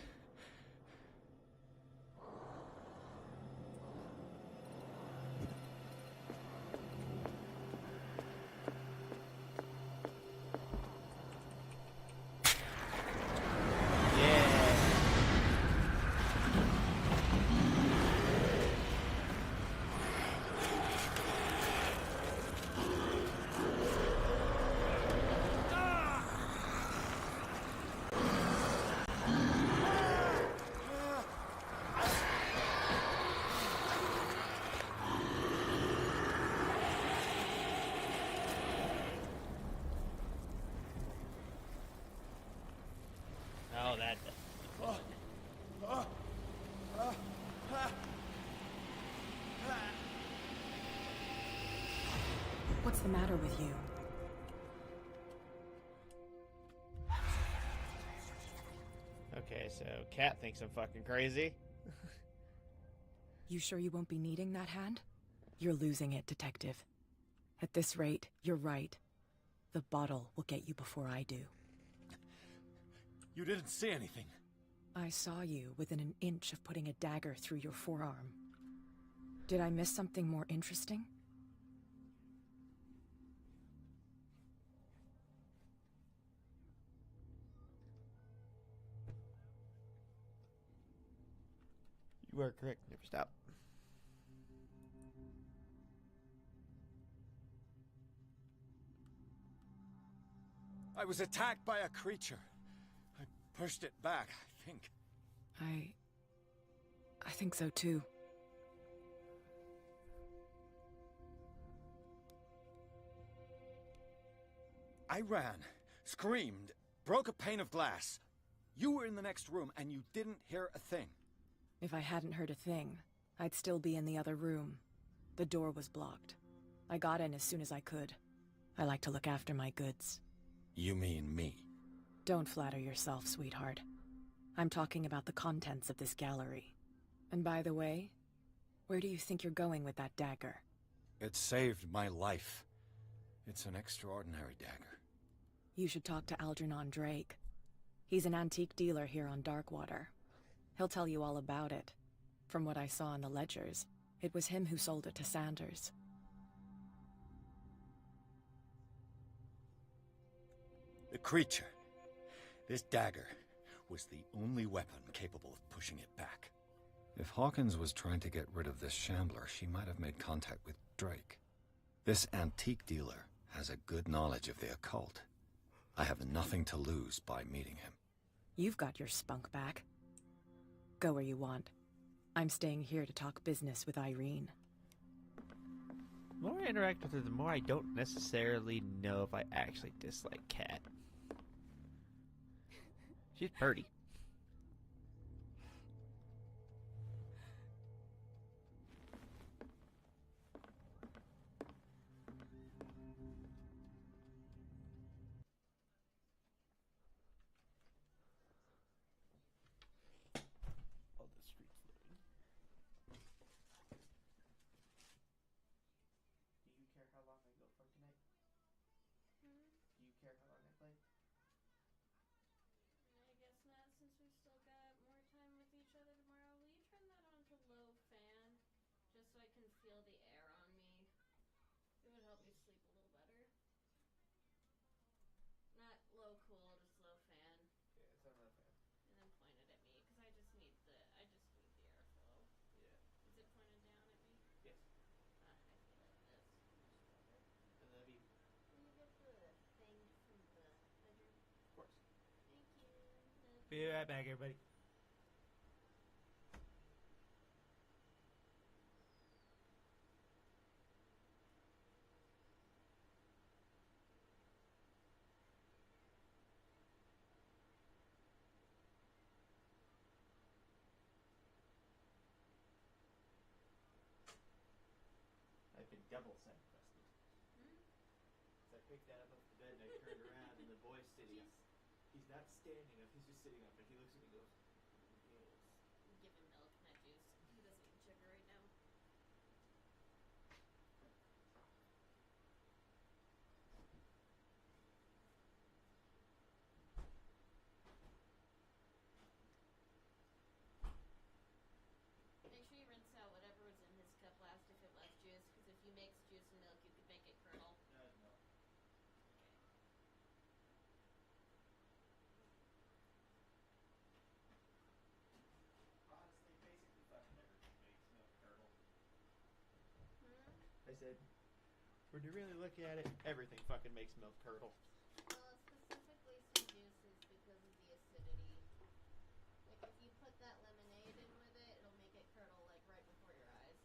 Oh, that. What's the matter with you? Okay, so Kat thinks I'm fucking crazy. You sure you won't be needing that hand? You're losing it, Detective. At this rate, you're right. The bottle will get you before I do. You didn't see anything. I saw you within an inch of putting a dagger through your forearm. Did I miss something more interesting? You are correct. Never stop. I was attacked by a creature. I pushed it back, I think. I think so too. I ran, screamed, broke a pane of glass. You were in the next room and you didn't hear a thing. If I hadn't heard a thing, I'd still be in the other room. The door was blocked. I got in as soon as I could. I like to look after my goods. You mean me? Don't flatter yourself, sweetheart. I'm talking about the contents of this gallery. And by the way, where do you think you're going with that dagger? It saved my life. It's an extraordinary dagger. You should talk to Algernon Drake. He's an antique dealer here on Darkwater. He'll tell you all about it. From what I saw in the ledgers, it was him who sold it to Sanders. The creature. This dagger was the only weapon capable of pushing it back. If Hawkins was trying to get rid of this shambler, she might have made contact with Drake. This antique dealer has a good knowledge of the occult. I have nothing to lose by meeting him. You've got your spunk back. Go where you want. I'm staying here to talk business with Irene. Alright. I interact with her, the more I don't necessarily know if I actually dislike Kat. She's pretty. All the streets loading. Do you care how long I go for tonight? Do you care how long I play? I guess not, since we've still got more time with each other tomorrow. Will you turn that on to low fan? Just so I can feel the air on me. It would help me sleep a little better. Not low cool, just low fan. Yeah, it's on low fan. And then point it at me, because I just need the airflow. Yeah. Is it pointed down at me? Yes. I feel like this. Much better. I love you. Will you get the thing from the bedroom? Of course. Thank you. Love Be you. right back, everybody. I've been double side-quested. So I picked that up off the bed and I turned around and the boy's sitting up. He's not standing up, he's just sitting up, and he looks at me and goes, yes. Give him milk, not juice. He doesn't eat sugar right now. Make sure you rinse out whatever was in his cup last if it was juice, because if you mix juice and milk, you could make it curdle. No. Honestly, basically fucking everything makes milk curdle. I said, when you really look at it, everything fucking makes milk curdle. Well, specifically some juices because of the acidity. Like if you put that lemonade in with it, it'll make it curdle like right before your eyes.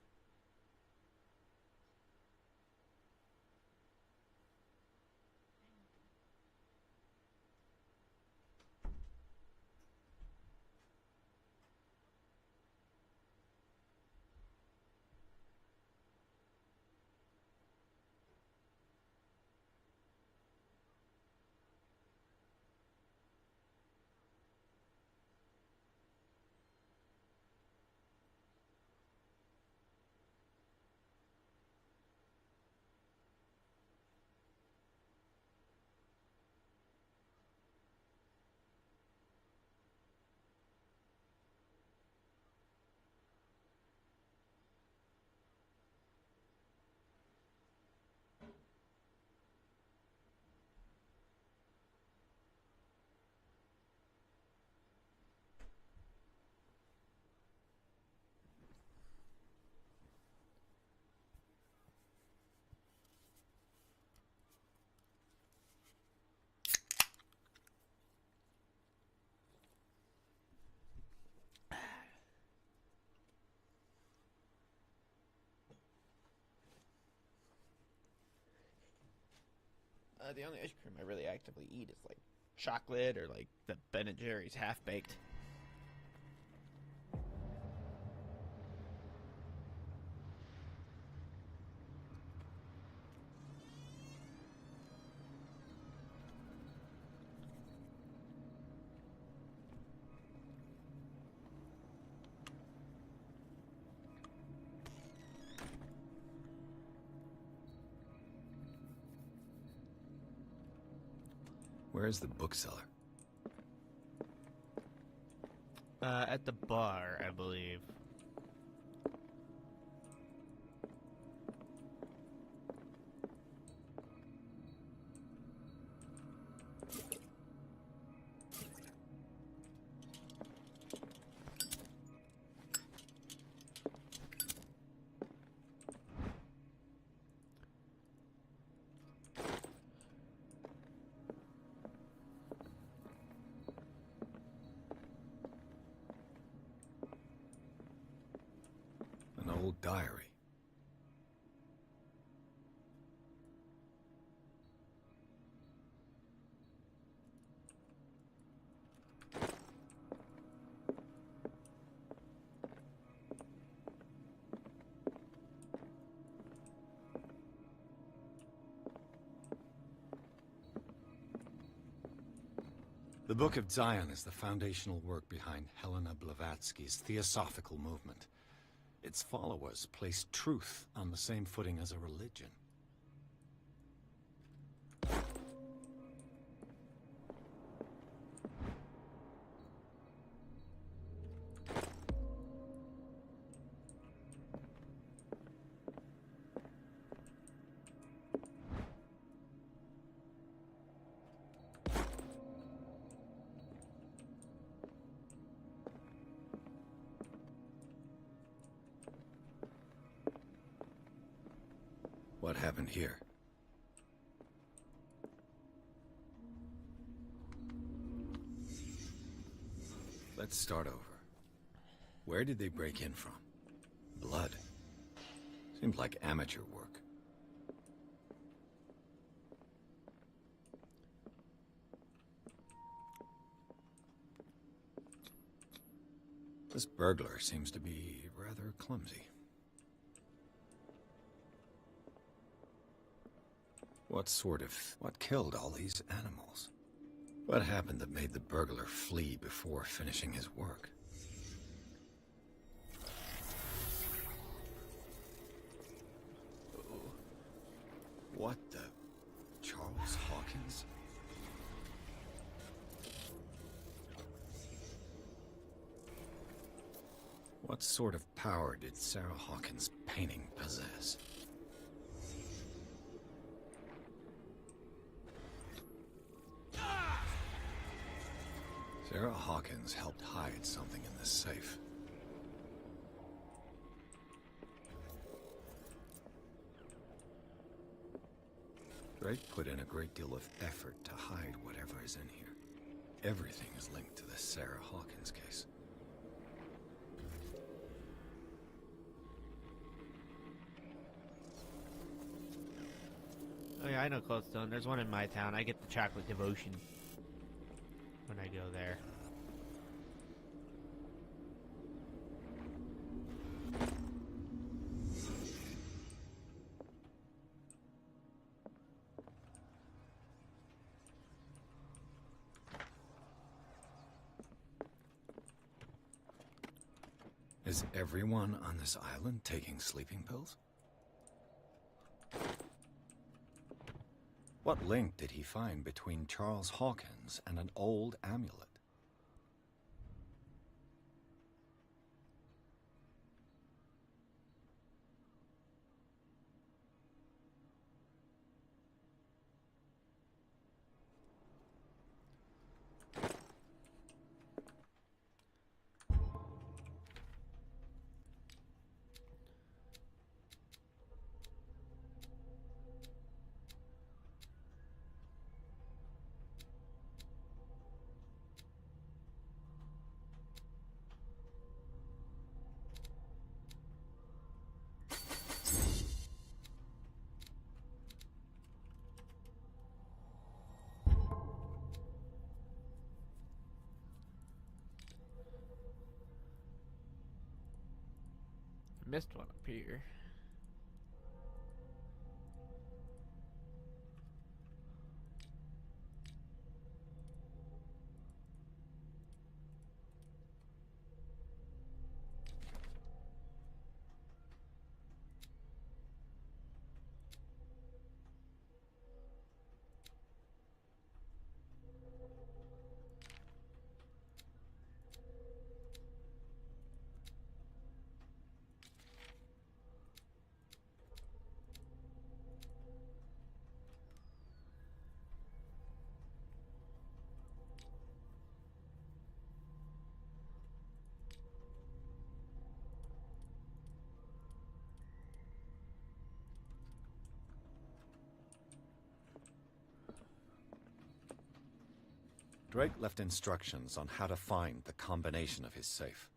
The only ice cream I really actively eat is like chocolate or like the Ben & Jerry's half-baked. Where's the bookseller? At the bar, I believe. An old diary. The Book of Zion is the foundational work behind Helena Blavatsky's Theosophical movement. Its followers place truth on the same footing as a religion. What happened here? Let's start over. Where did they break in from? Blood. Seems like amateur work. This burglar seems to be rather clumsy. What killed all these animals? What happened that made the burglar flee before finishing his work? What the... Charles Hawkins? What sort of power did Sarah Hawkins' painting possess? Sarah Hawkins helped hide something in this safe. Drake put in a great deal of effort to hide whatever is in here. Everything is linked to the Sarah Hawkins case. Oh yeah, I know Clothestone. There's one in my town. I get the chocolate devotion when I go there. Is everyone on this island taking sleeping pills? What link did he find between Charles Hawkins and an old amulet? Missed one up here. Drake left instructions on how to find the combination of his safe.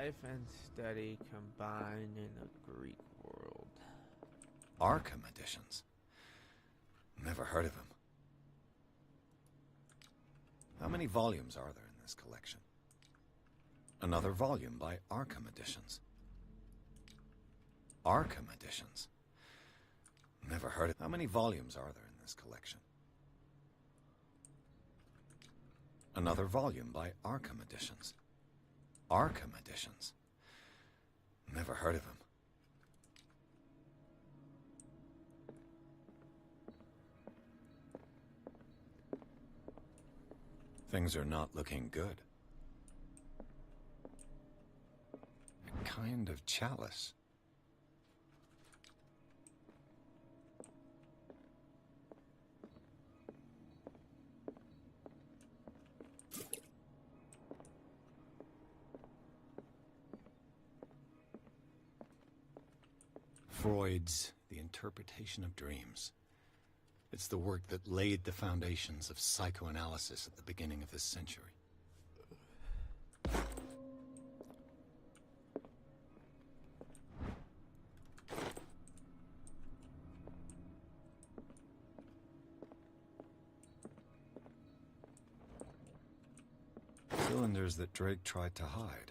Life and study combined in the Greek world. Arkham editions. Never heard of him. How many volumes are there in this collection? Another volume by Arkham editions. Arkham editions. Never heard of. How many volumes are there in this collection? Another volume by Arkham editions. Arkham editions. Never heard of him. Things are not looking good. A kind of chalice. Freud's The Interpretation of Dreams. It's the work that laid the foundations of psychoanalysis at the beginning of this century. Cylinders that Drake tried to hide.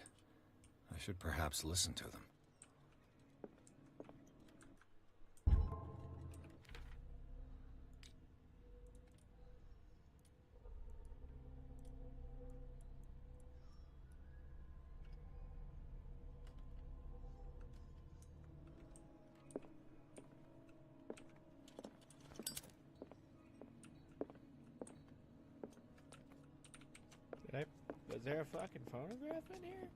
I should perhaps listen to them. Was there a fucking phonograph in here?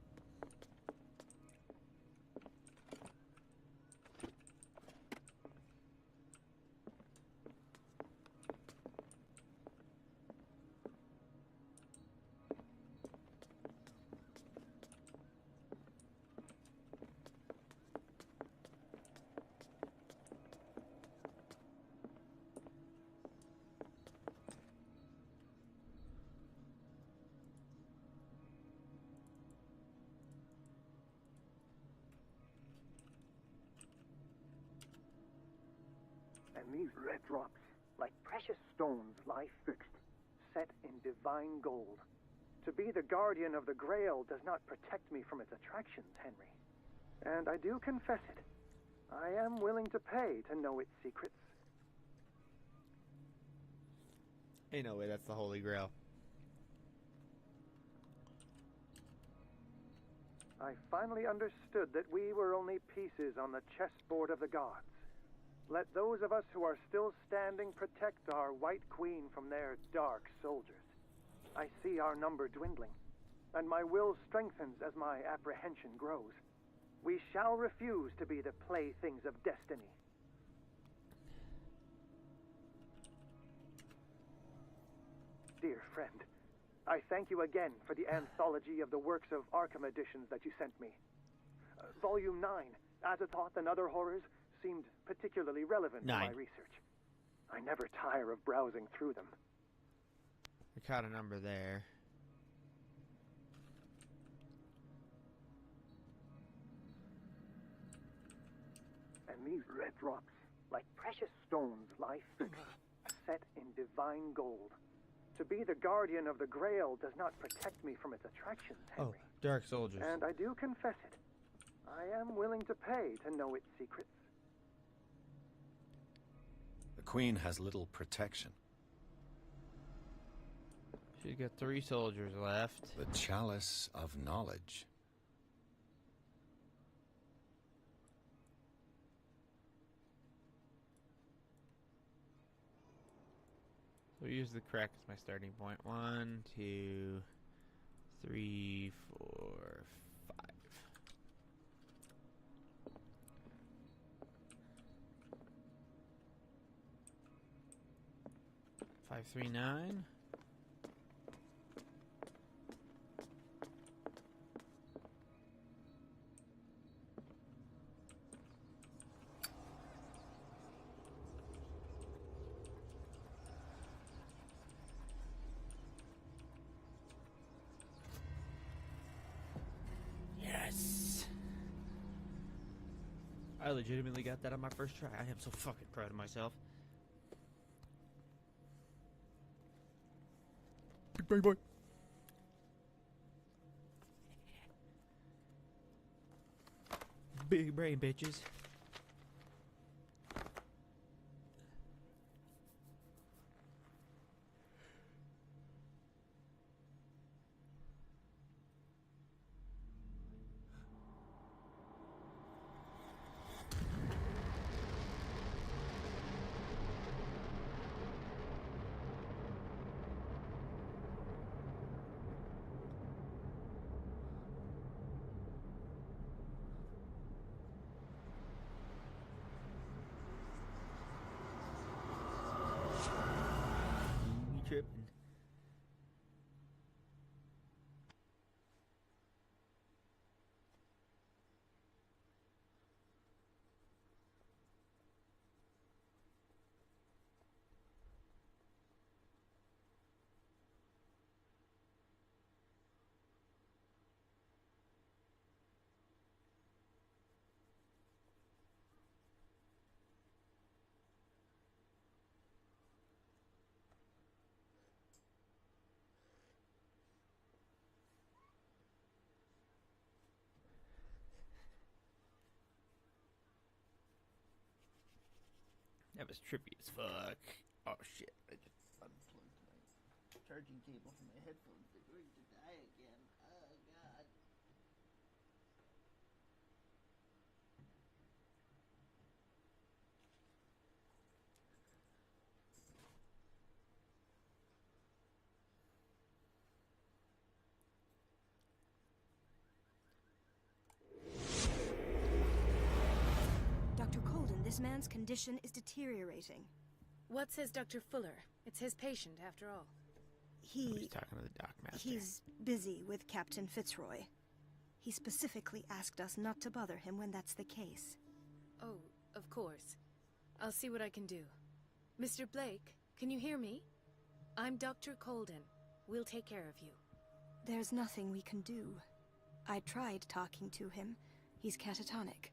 And these red drops, like precious stones, lie fixed, set in divine gold. To be the guardian of the Grail does not protect me from its attractions, Henry. And I do confess it. I am willing to pay to know its secrets. Ain't no way that's the Holy Grail. I finally understood that we were only pieces on the chessboard of the gods. Let those of us who are still standing protect our White Queen from their dark soldiers. I see our number dwindling, and my will strengthens as my apprehension grows. We shall refuse to be the playthings of destiny. Dear friend, I thank you again for the anthology of the works of Arkham editions that you sent me. Volume 9, Azathoth and Other Horrors, seemed particularly relevant to my research. I never tire of browsing through them. We caught a number there. And these red drops, like precious stones, lie fixed, set in divine gold. To be the guardian of the Grail does not protect me from its attractions, Henry. Oh, Dark Soldiers. And I do confess it. I am willing to pay to know its secrets. The Queen has little protection. She's got 3 soldiers left. The Chalice of Knowledge. So we use the crack as my starting point. 1, 2, 3, 4, 5. 539. Yes. I legitimately got that on my first try. I am so fucking proud of myself. Big brain boy. Big brain, bitches. You tripping. That was trippy as fuck. Oh shit, I just unplugged my charging cable from my headphones. They're going to die again. Oh god. Dr. Colden, this man's condition is deteriorating. What says Dr. Fuller? It's his patient, after all. He's talking to the doc master. He's busy with Captain Fitzroy. He specifically asked us not to bother him when that's the case. Oh, of course. I'll see what I can do. Mr. Blake, can you hear me? I'm Dr. Colden. We'll take care of you. There's nothing we can do. I tried talking to him. He's catatonic.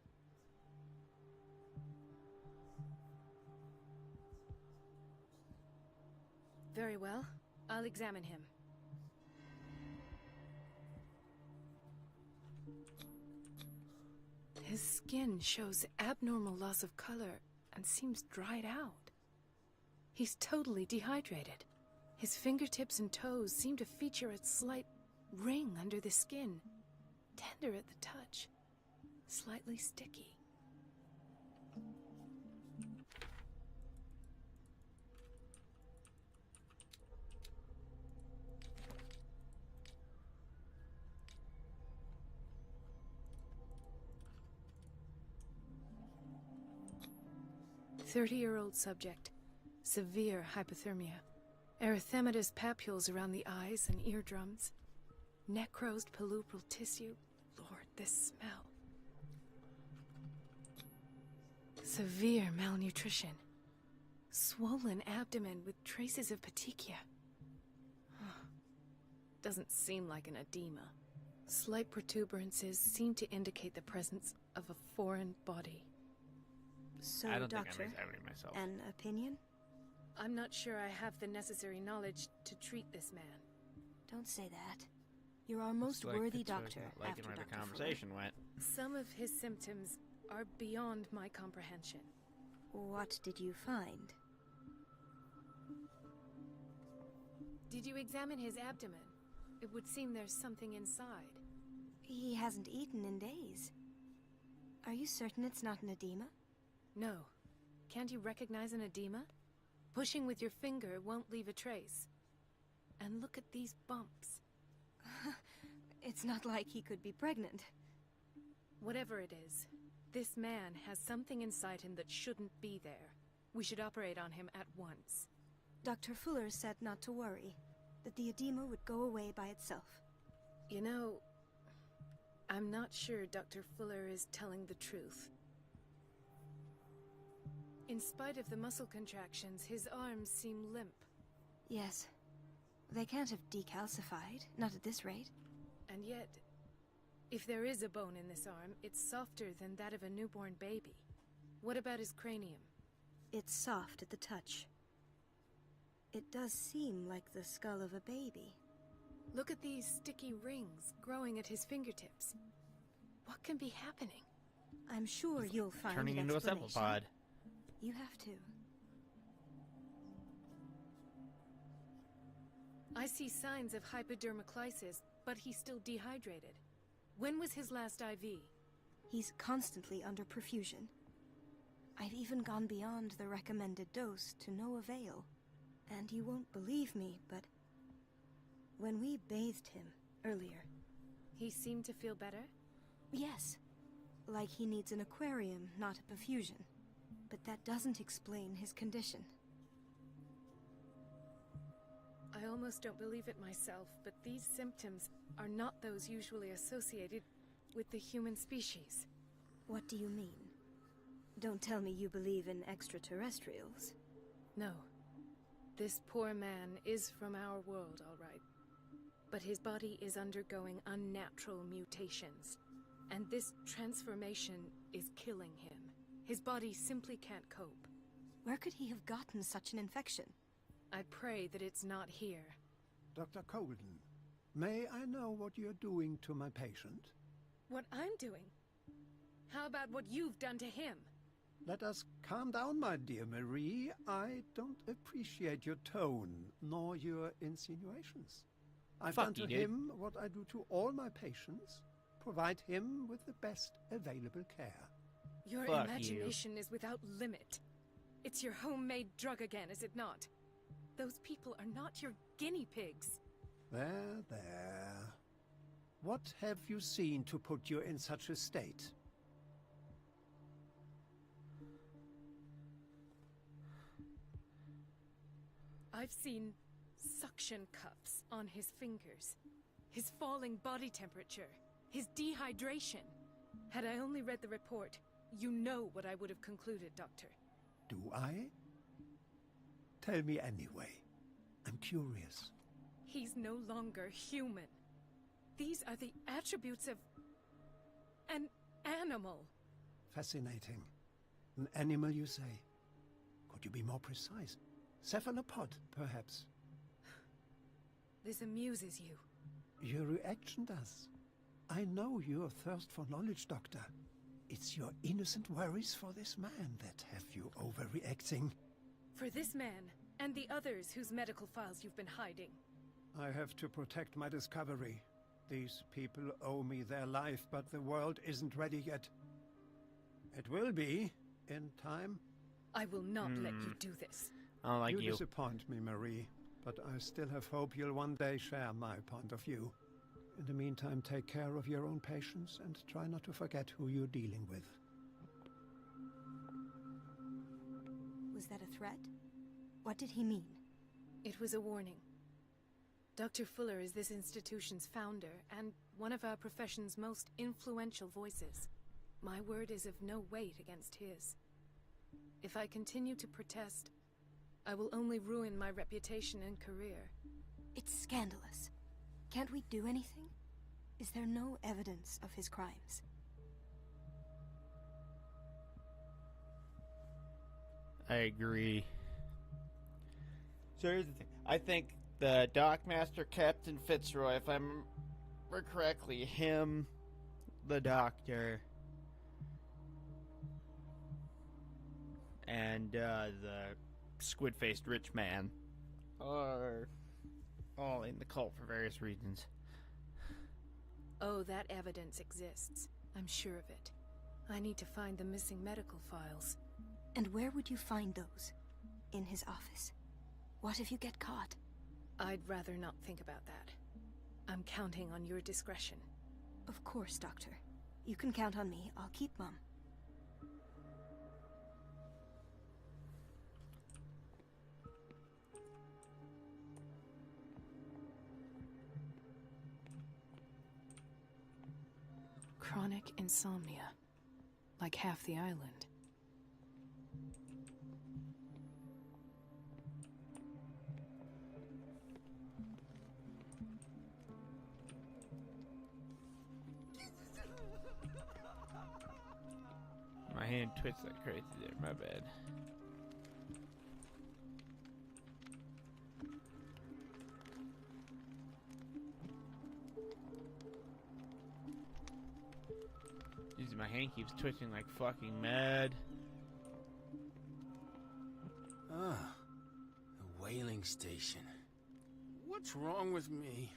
Very well. I'll examine him. His skin shows abnormal loss of color and seems dried out. He's totally dehydrated. His fingertips and toes seem to feature a slight ring under the skin. Tender at the touch. Slightly sticky. "30-year-old subject. Severe hypothermia. Erythematous papules around the eyes and eardrums. Necrosed palpebral tissue. Lord, this smell. Severe malnutrition. Swollen abdomen with traces of petechia. Doesn't seem like an edema. Slight protuberances seem to indicate the presence of a foreign body." So, I don't Doctor, think I'm examining myself. an opinion? I'm not sure I have the necessary knowledge to treat this man. Don't say that. You're our most Looks like worthy Fitzroy's doctor not liking after where the Dr. conversation went. Some of his symptoms are beyond my comprehension. What did you find? Did you examine his abdomen? It would seem there's something inside. He hasn't eaten in days. Are you certain it's not an edema? No. Can't you recognize an edema? Pushing with your finger won't leave a trace. And look at these bumps. It's not like he could be pregnant. Whatever it is, this man has something inside him that shouldn't be there. We should operate on him at once. Dr. Fuller said not to worry, that the edema would go away by itself. You know, I'm not sure Dr. Fuller is telling the truth. In spite of the muscle contractions, his arms seem limp. Yes. They can't have decalcified, not at this rate. And yet, If there is a bone in this arm, it's softer than that of a newborn baby. What about his cranium? It's soft at the touch. It does seem like the skull of a baby. Look at these sticky rings growing at his fingertips. What can be happening? I'm sure you'll find Turning an into a explanation. cephalopod. You have to. I see signs of hypodermoclysis, but he's still dehydrated. When was his last IV? He's constantly under perfusion. I've even gone beyond the recommended dose to no avail. And you won't believe me, but when we bathed him earlier... He seemed to feel better? Yes. Like he needs an aquarium, not a perfusion. But that doesn't explain his condition. I almost don't believe it myself, but these symptoms are not those usually associated with the human species. What do you mean? Don't tell me you believe in extraterrestrials. No. This poor man is from our world, all right. But his body is undergoing unnatural mutations. And this transformation is killing him. His body simply can't cope. Where could he have gotten such an infection? I pray that it's not here. Dr. Colden, may I know what you're doing to my patient? What I'm doing? How about what you've done to him? Let us calm down, my dear Marie. I don't appreciate your tone, nor your insinuations. I've done to him what I do to all my patients. Provide him with the best available care. Your imagination is without limit. It's your homemade drug again, is it not? Those people are not your guinea pigs. There, there. What have you seen to put you in such a state? I've seen suction cups on his fingers, his falling body temperature, his dehydration. Had I only read the report, you know what I would have concluded, Doctor. Do I? Tell me anyway. I'm curious. He's no longer human. These are the attributes of an animal. Fascinating. An animal, you say? Could you be more precise? Cephalopod, perhaps? This amuses you. Your reaction does. I know your thirst for knowledge, Doctor. It's your innocent worries for this man that have you overreacting. For this man, and the others whose medical files you've been hiding. I have to protect my discovery. These people owe me their life, but the world isn't ready yet. It will be, in time. I will not let you do this. I don't like you disappoint me, Marie, but I still have hope you'll one day share my point of view. In the meantime, take care of your own patients and try not to forget who you're dealing with. Was that a threat? What did he mean? It was a warning. Dr. Fuller is this institution's founder and one of our profession's most influential voices. My word is of no weight against his. If I continue to protest, I will only ruin my reputation and career. It's scandalous. Can't we do anything? Is there no evidence of his crimes? I agree. So here's the thing. I think the Dockmaster, Captain Fitzroy, if I remember correctly, him, the Doctor, and the squid-faced rich man are all in the cult for various reasons. Oh, that evidence exists. I'm sure of it. I need to find the missing medical files. And where would you find those? In his office? What if you get caught? I'd rather not think about that. I'm counting on your discretion. Of course, Doctor. You can count on me. I'll keep mum. Chronic insomnia. Like half the island. hand twitched like crazy there, my bad. Jeez, my hand keeps twitching like fucking mad. Ah, the whaling station. What's wrong with me?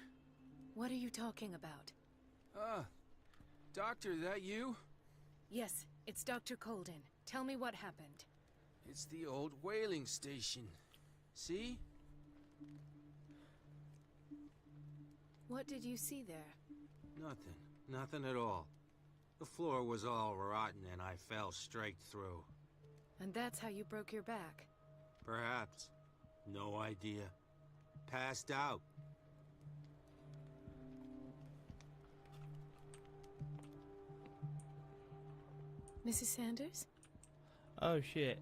What are you talking about? Doctor, that you? Yes, it's Dr. Colden. Tell me what happened. It's the old whaling station. See? What did you see there? Nothing. Nothing at all. The floor was all rotten and I fell straight through. And that's how you broke your back? Perhaps. No idea. Passed out. Mrs. Sanders? Oh shit.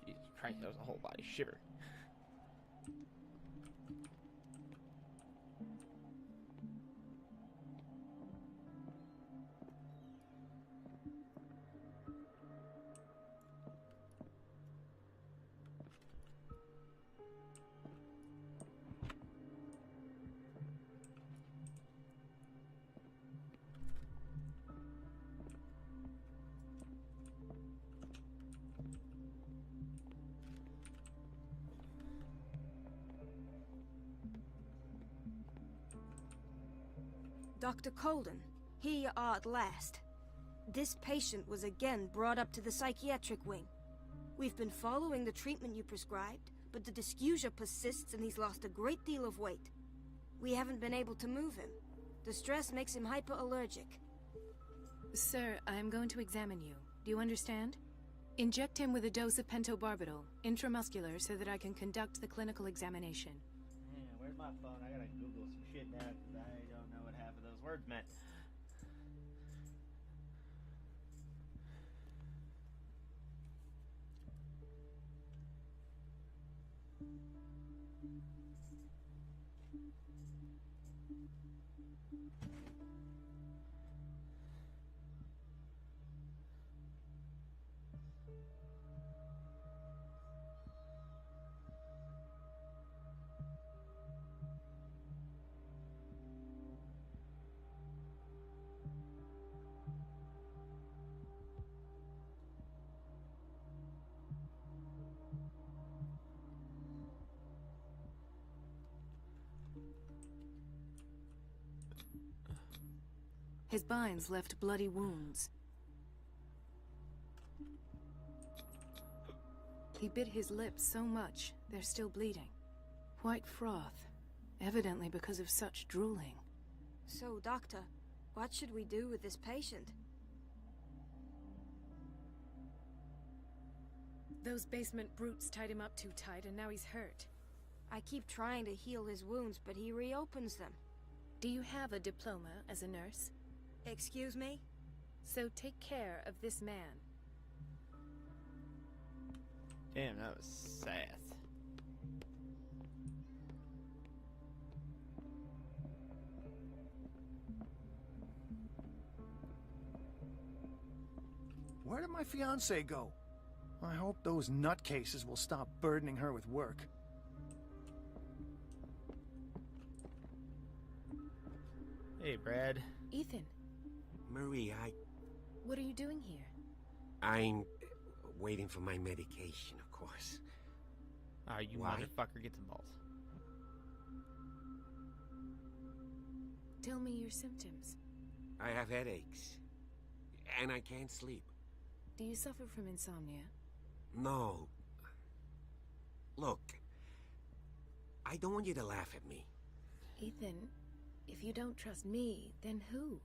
Jesus Christ, that was a whole body shiver. Dr. Colden, here you are at last. This patient was again brought up to the psychiatric wing. We've been following the treatment you prescribed, but the dysgeusia persists and he's lost a great deal of weight. We haven't been able to move him. The stress makes him hyperallergic. Sir, I'm going to examine you. Do you understand? Inject him with a dose of pentobarbital, intramuscular, so that I can conduct the clinical examination. Man, where's my phone? I gotta Google some shit now because I don't know what half of those words meant. His binds left bloody wounds. He bit his lips so much, they're still bleeding. White froth, evidently because of such drooling. So, Doctor, what should we do with this patient? Those basement brutes tied him up too tight and now he's hurt. I keep trying to heal his wounds, but he reopens them. Do you have a diploma as a nurse? Excuse me? So take care of this man. Damn, that was sass. Where did my fiancée go? I hope those nutcases will stop burdening her with work. Hey, Brad. Ethan. Marie, What are you doing here? I'm waiting for my medication, of course. Ah, you Why? motherfucker, get some balls. Tell me your symptoms. I have headaches. And I can't sleep. Do you suffer from insomnia? No. Look, I don't want you to laugh at me. Ethan, if you don't trust me, then who?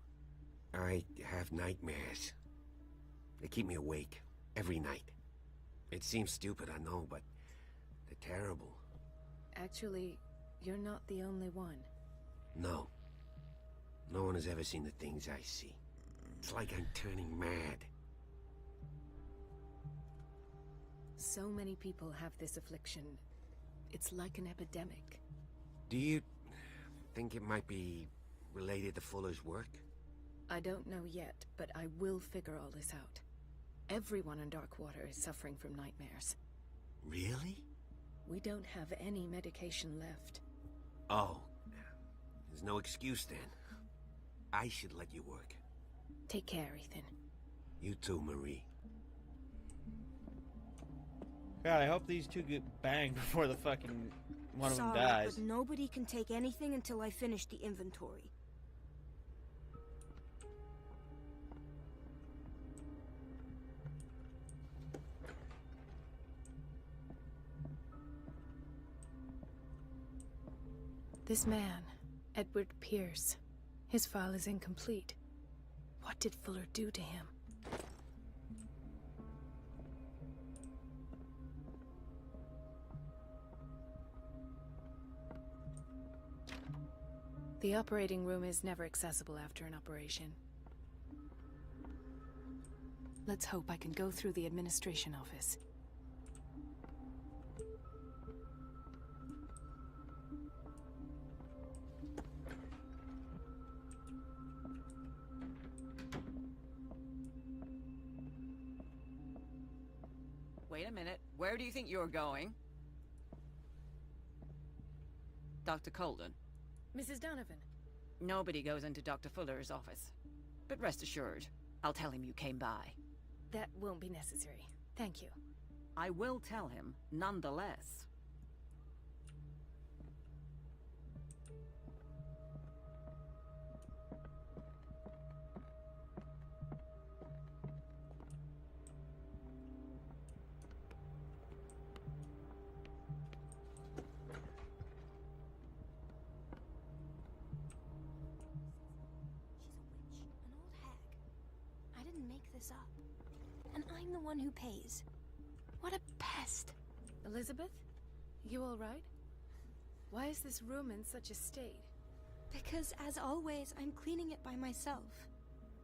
I have nightmares. They keep me awake every night. It seems stupid, I know, but they're terrible. Actually, you're not the only one. No. No one has ever seen the things I see. It's like I'm turning mad. So many people have this affliction. It's like an epidemic. Do you think it might be related to Fuller's work? I don't know yet, but I will figure all this out. Everyone in Darkwater is suffering from nightmares. Really? We don't have any medication left. Oh. There's no excuse then. I should let you work. Take care, Ethan. You too, Marie. God, I hope these two get banged before the fucking one of them Sorry, dies. but nobody can take anything until I finish the inventory. This man, Edward Pierce, his file is incomplete. What did Fuller do to him? The operating room is never accessible after an operation. Let's hope I can go through the administration office. Wait a minute. Where do you think you're going? Dr. Colden. Mrs. Donovan. Nobody goes into Dr. Fuller's office. But rest assured, I'll tell him you came by. That won't be necessary. Thank you. I will tell him, nonetheless. I didn't make this up. And I'm the one who pays. What a pest. Elizabeth? You all right? Why is this room in such a state? Because, as always, I'm cleaning it by myself.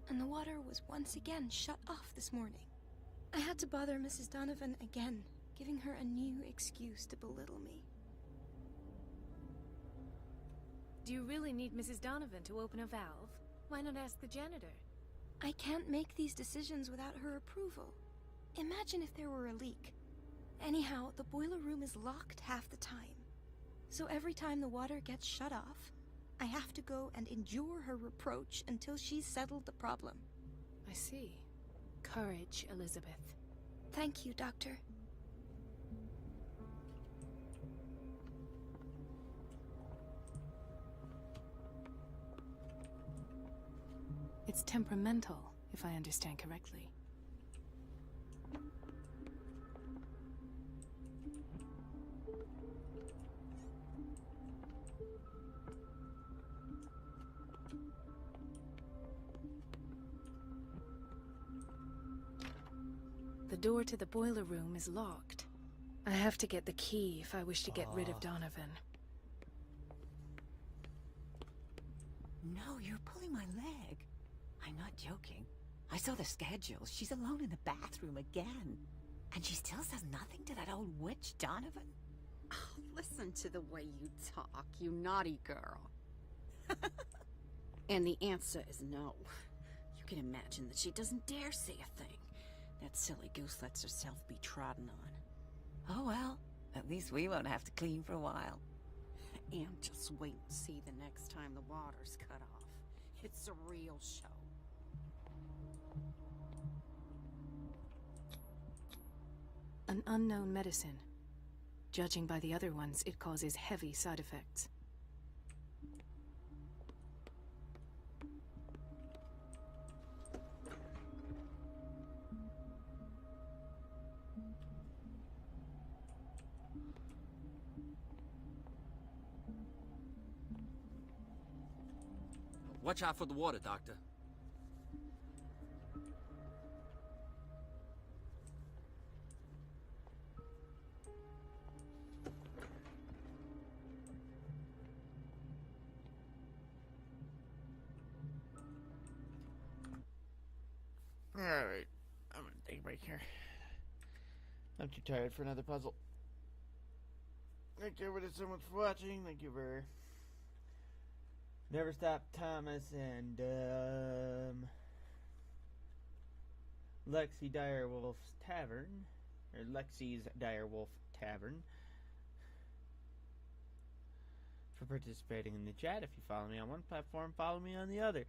And the water was once again shut off this morning. I had to bother Mrs. Donovan again, giving her a new excuse to belittle me. Do you really need Mrs. Donovan to open a valve? Why not ask the janitor? I can't make these decisions without her approval. Imagine if there were a leak. Anyhow, the boiler room is locked half the time. So every time the water gets shut off, I have to go and endure her reproach until she's settled the problem. I see. Courage, Elizabeth. Thank you, Doctor. It's temperamental, if I understand correctly. The door to the boiler room is locked. I have to get the key if I wish to get rid of Donovan. No, you're pulling my leg. I'm not joking. I saw the schedule. She's alone in the bathroom again. And she still says nothing to that old witch, Donovan? Oh, listen to the way you talk, you naughty girl. And the answer is no. You can imagine that she doesn't dare say a thing. That silly goose lets herself be trodden on. Oh well, at least we won't have to clean for a while. And just wait and see the next time the water's cut off. It's a real show. An unknown medicine. Judging by the other ones, it causes heavy side effects. Watch out for the water, Doctor. Alright, I'm gonna take a break here. I'm too tired for another puzzle. Thank you everybody so much for watching. Thank you for Never Stop Thomas and Lexi Direwolf's Tavern, or Lexi's Direwolf Tavern, for participating in the chat. If you follow me on one platform, follow me on the other.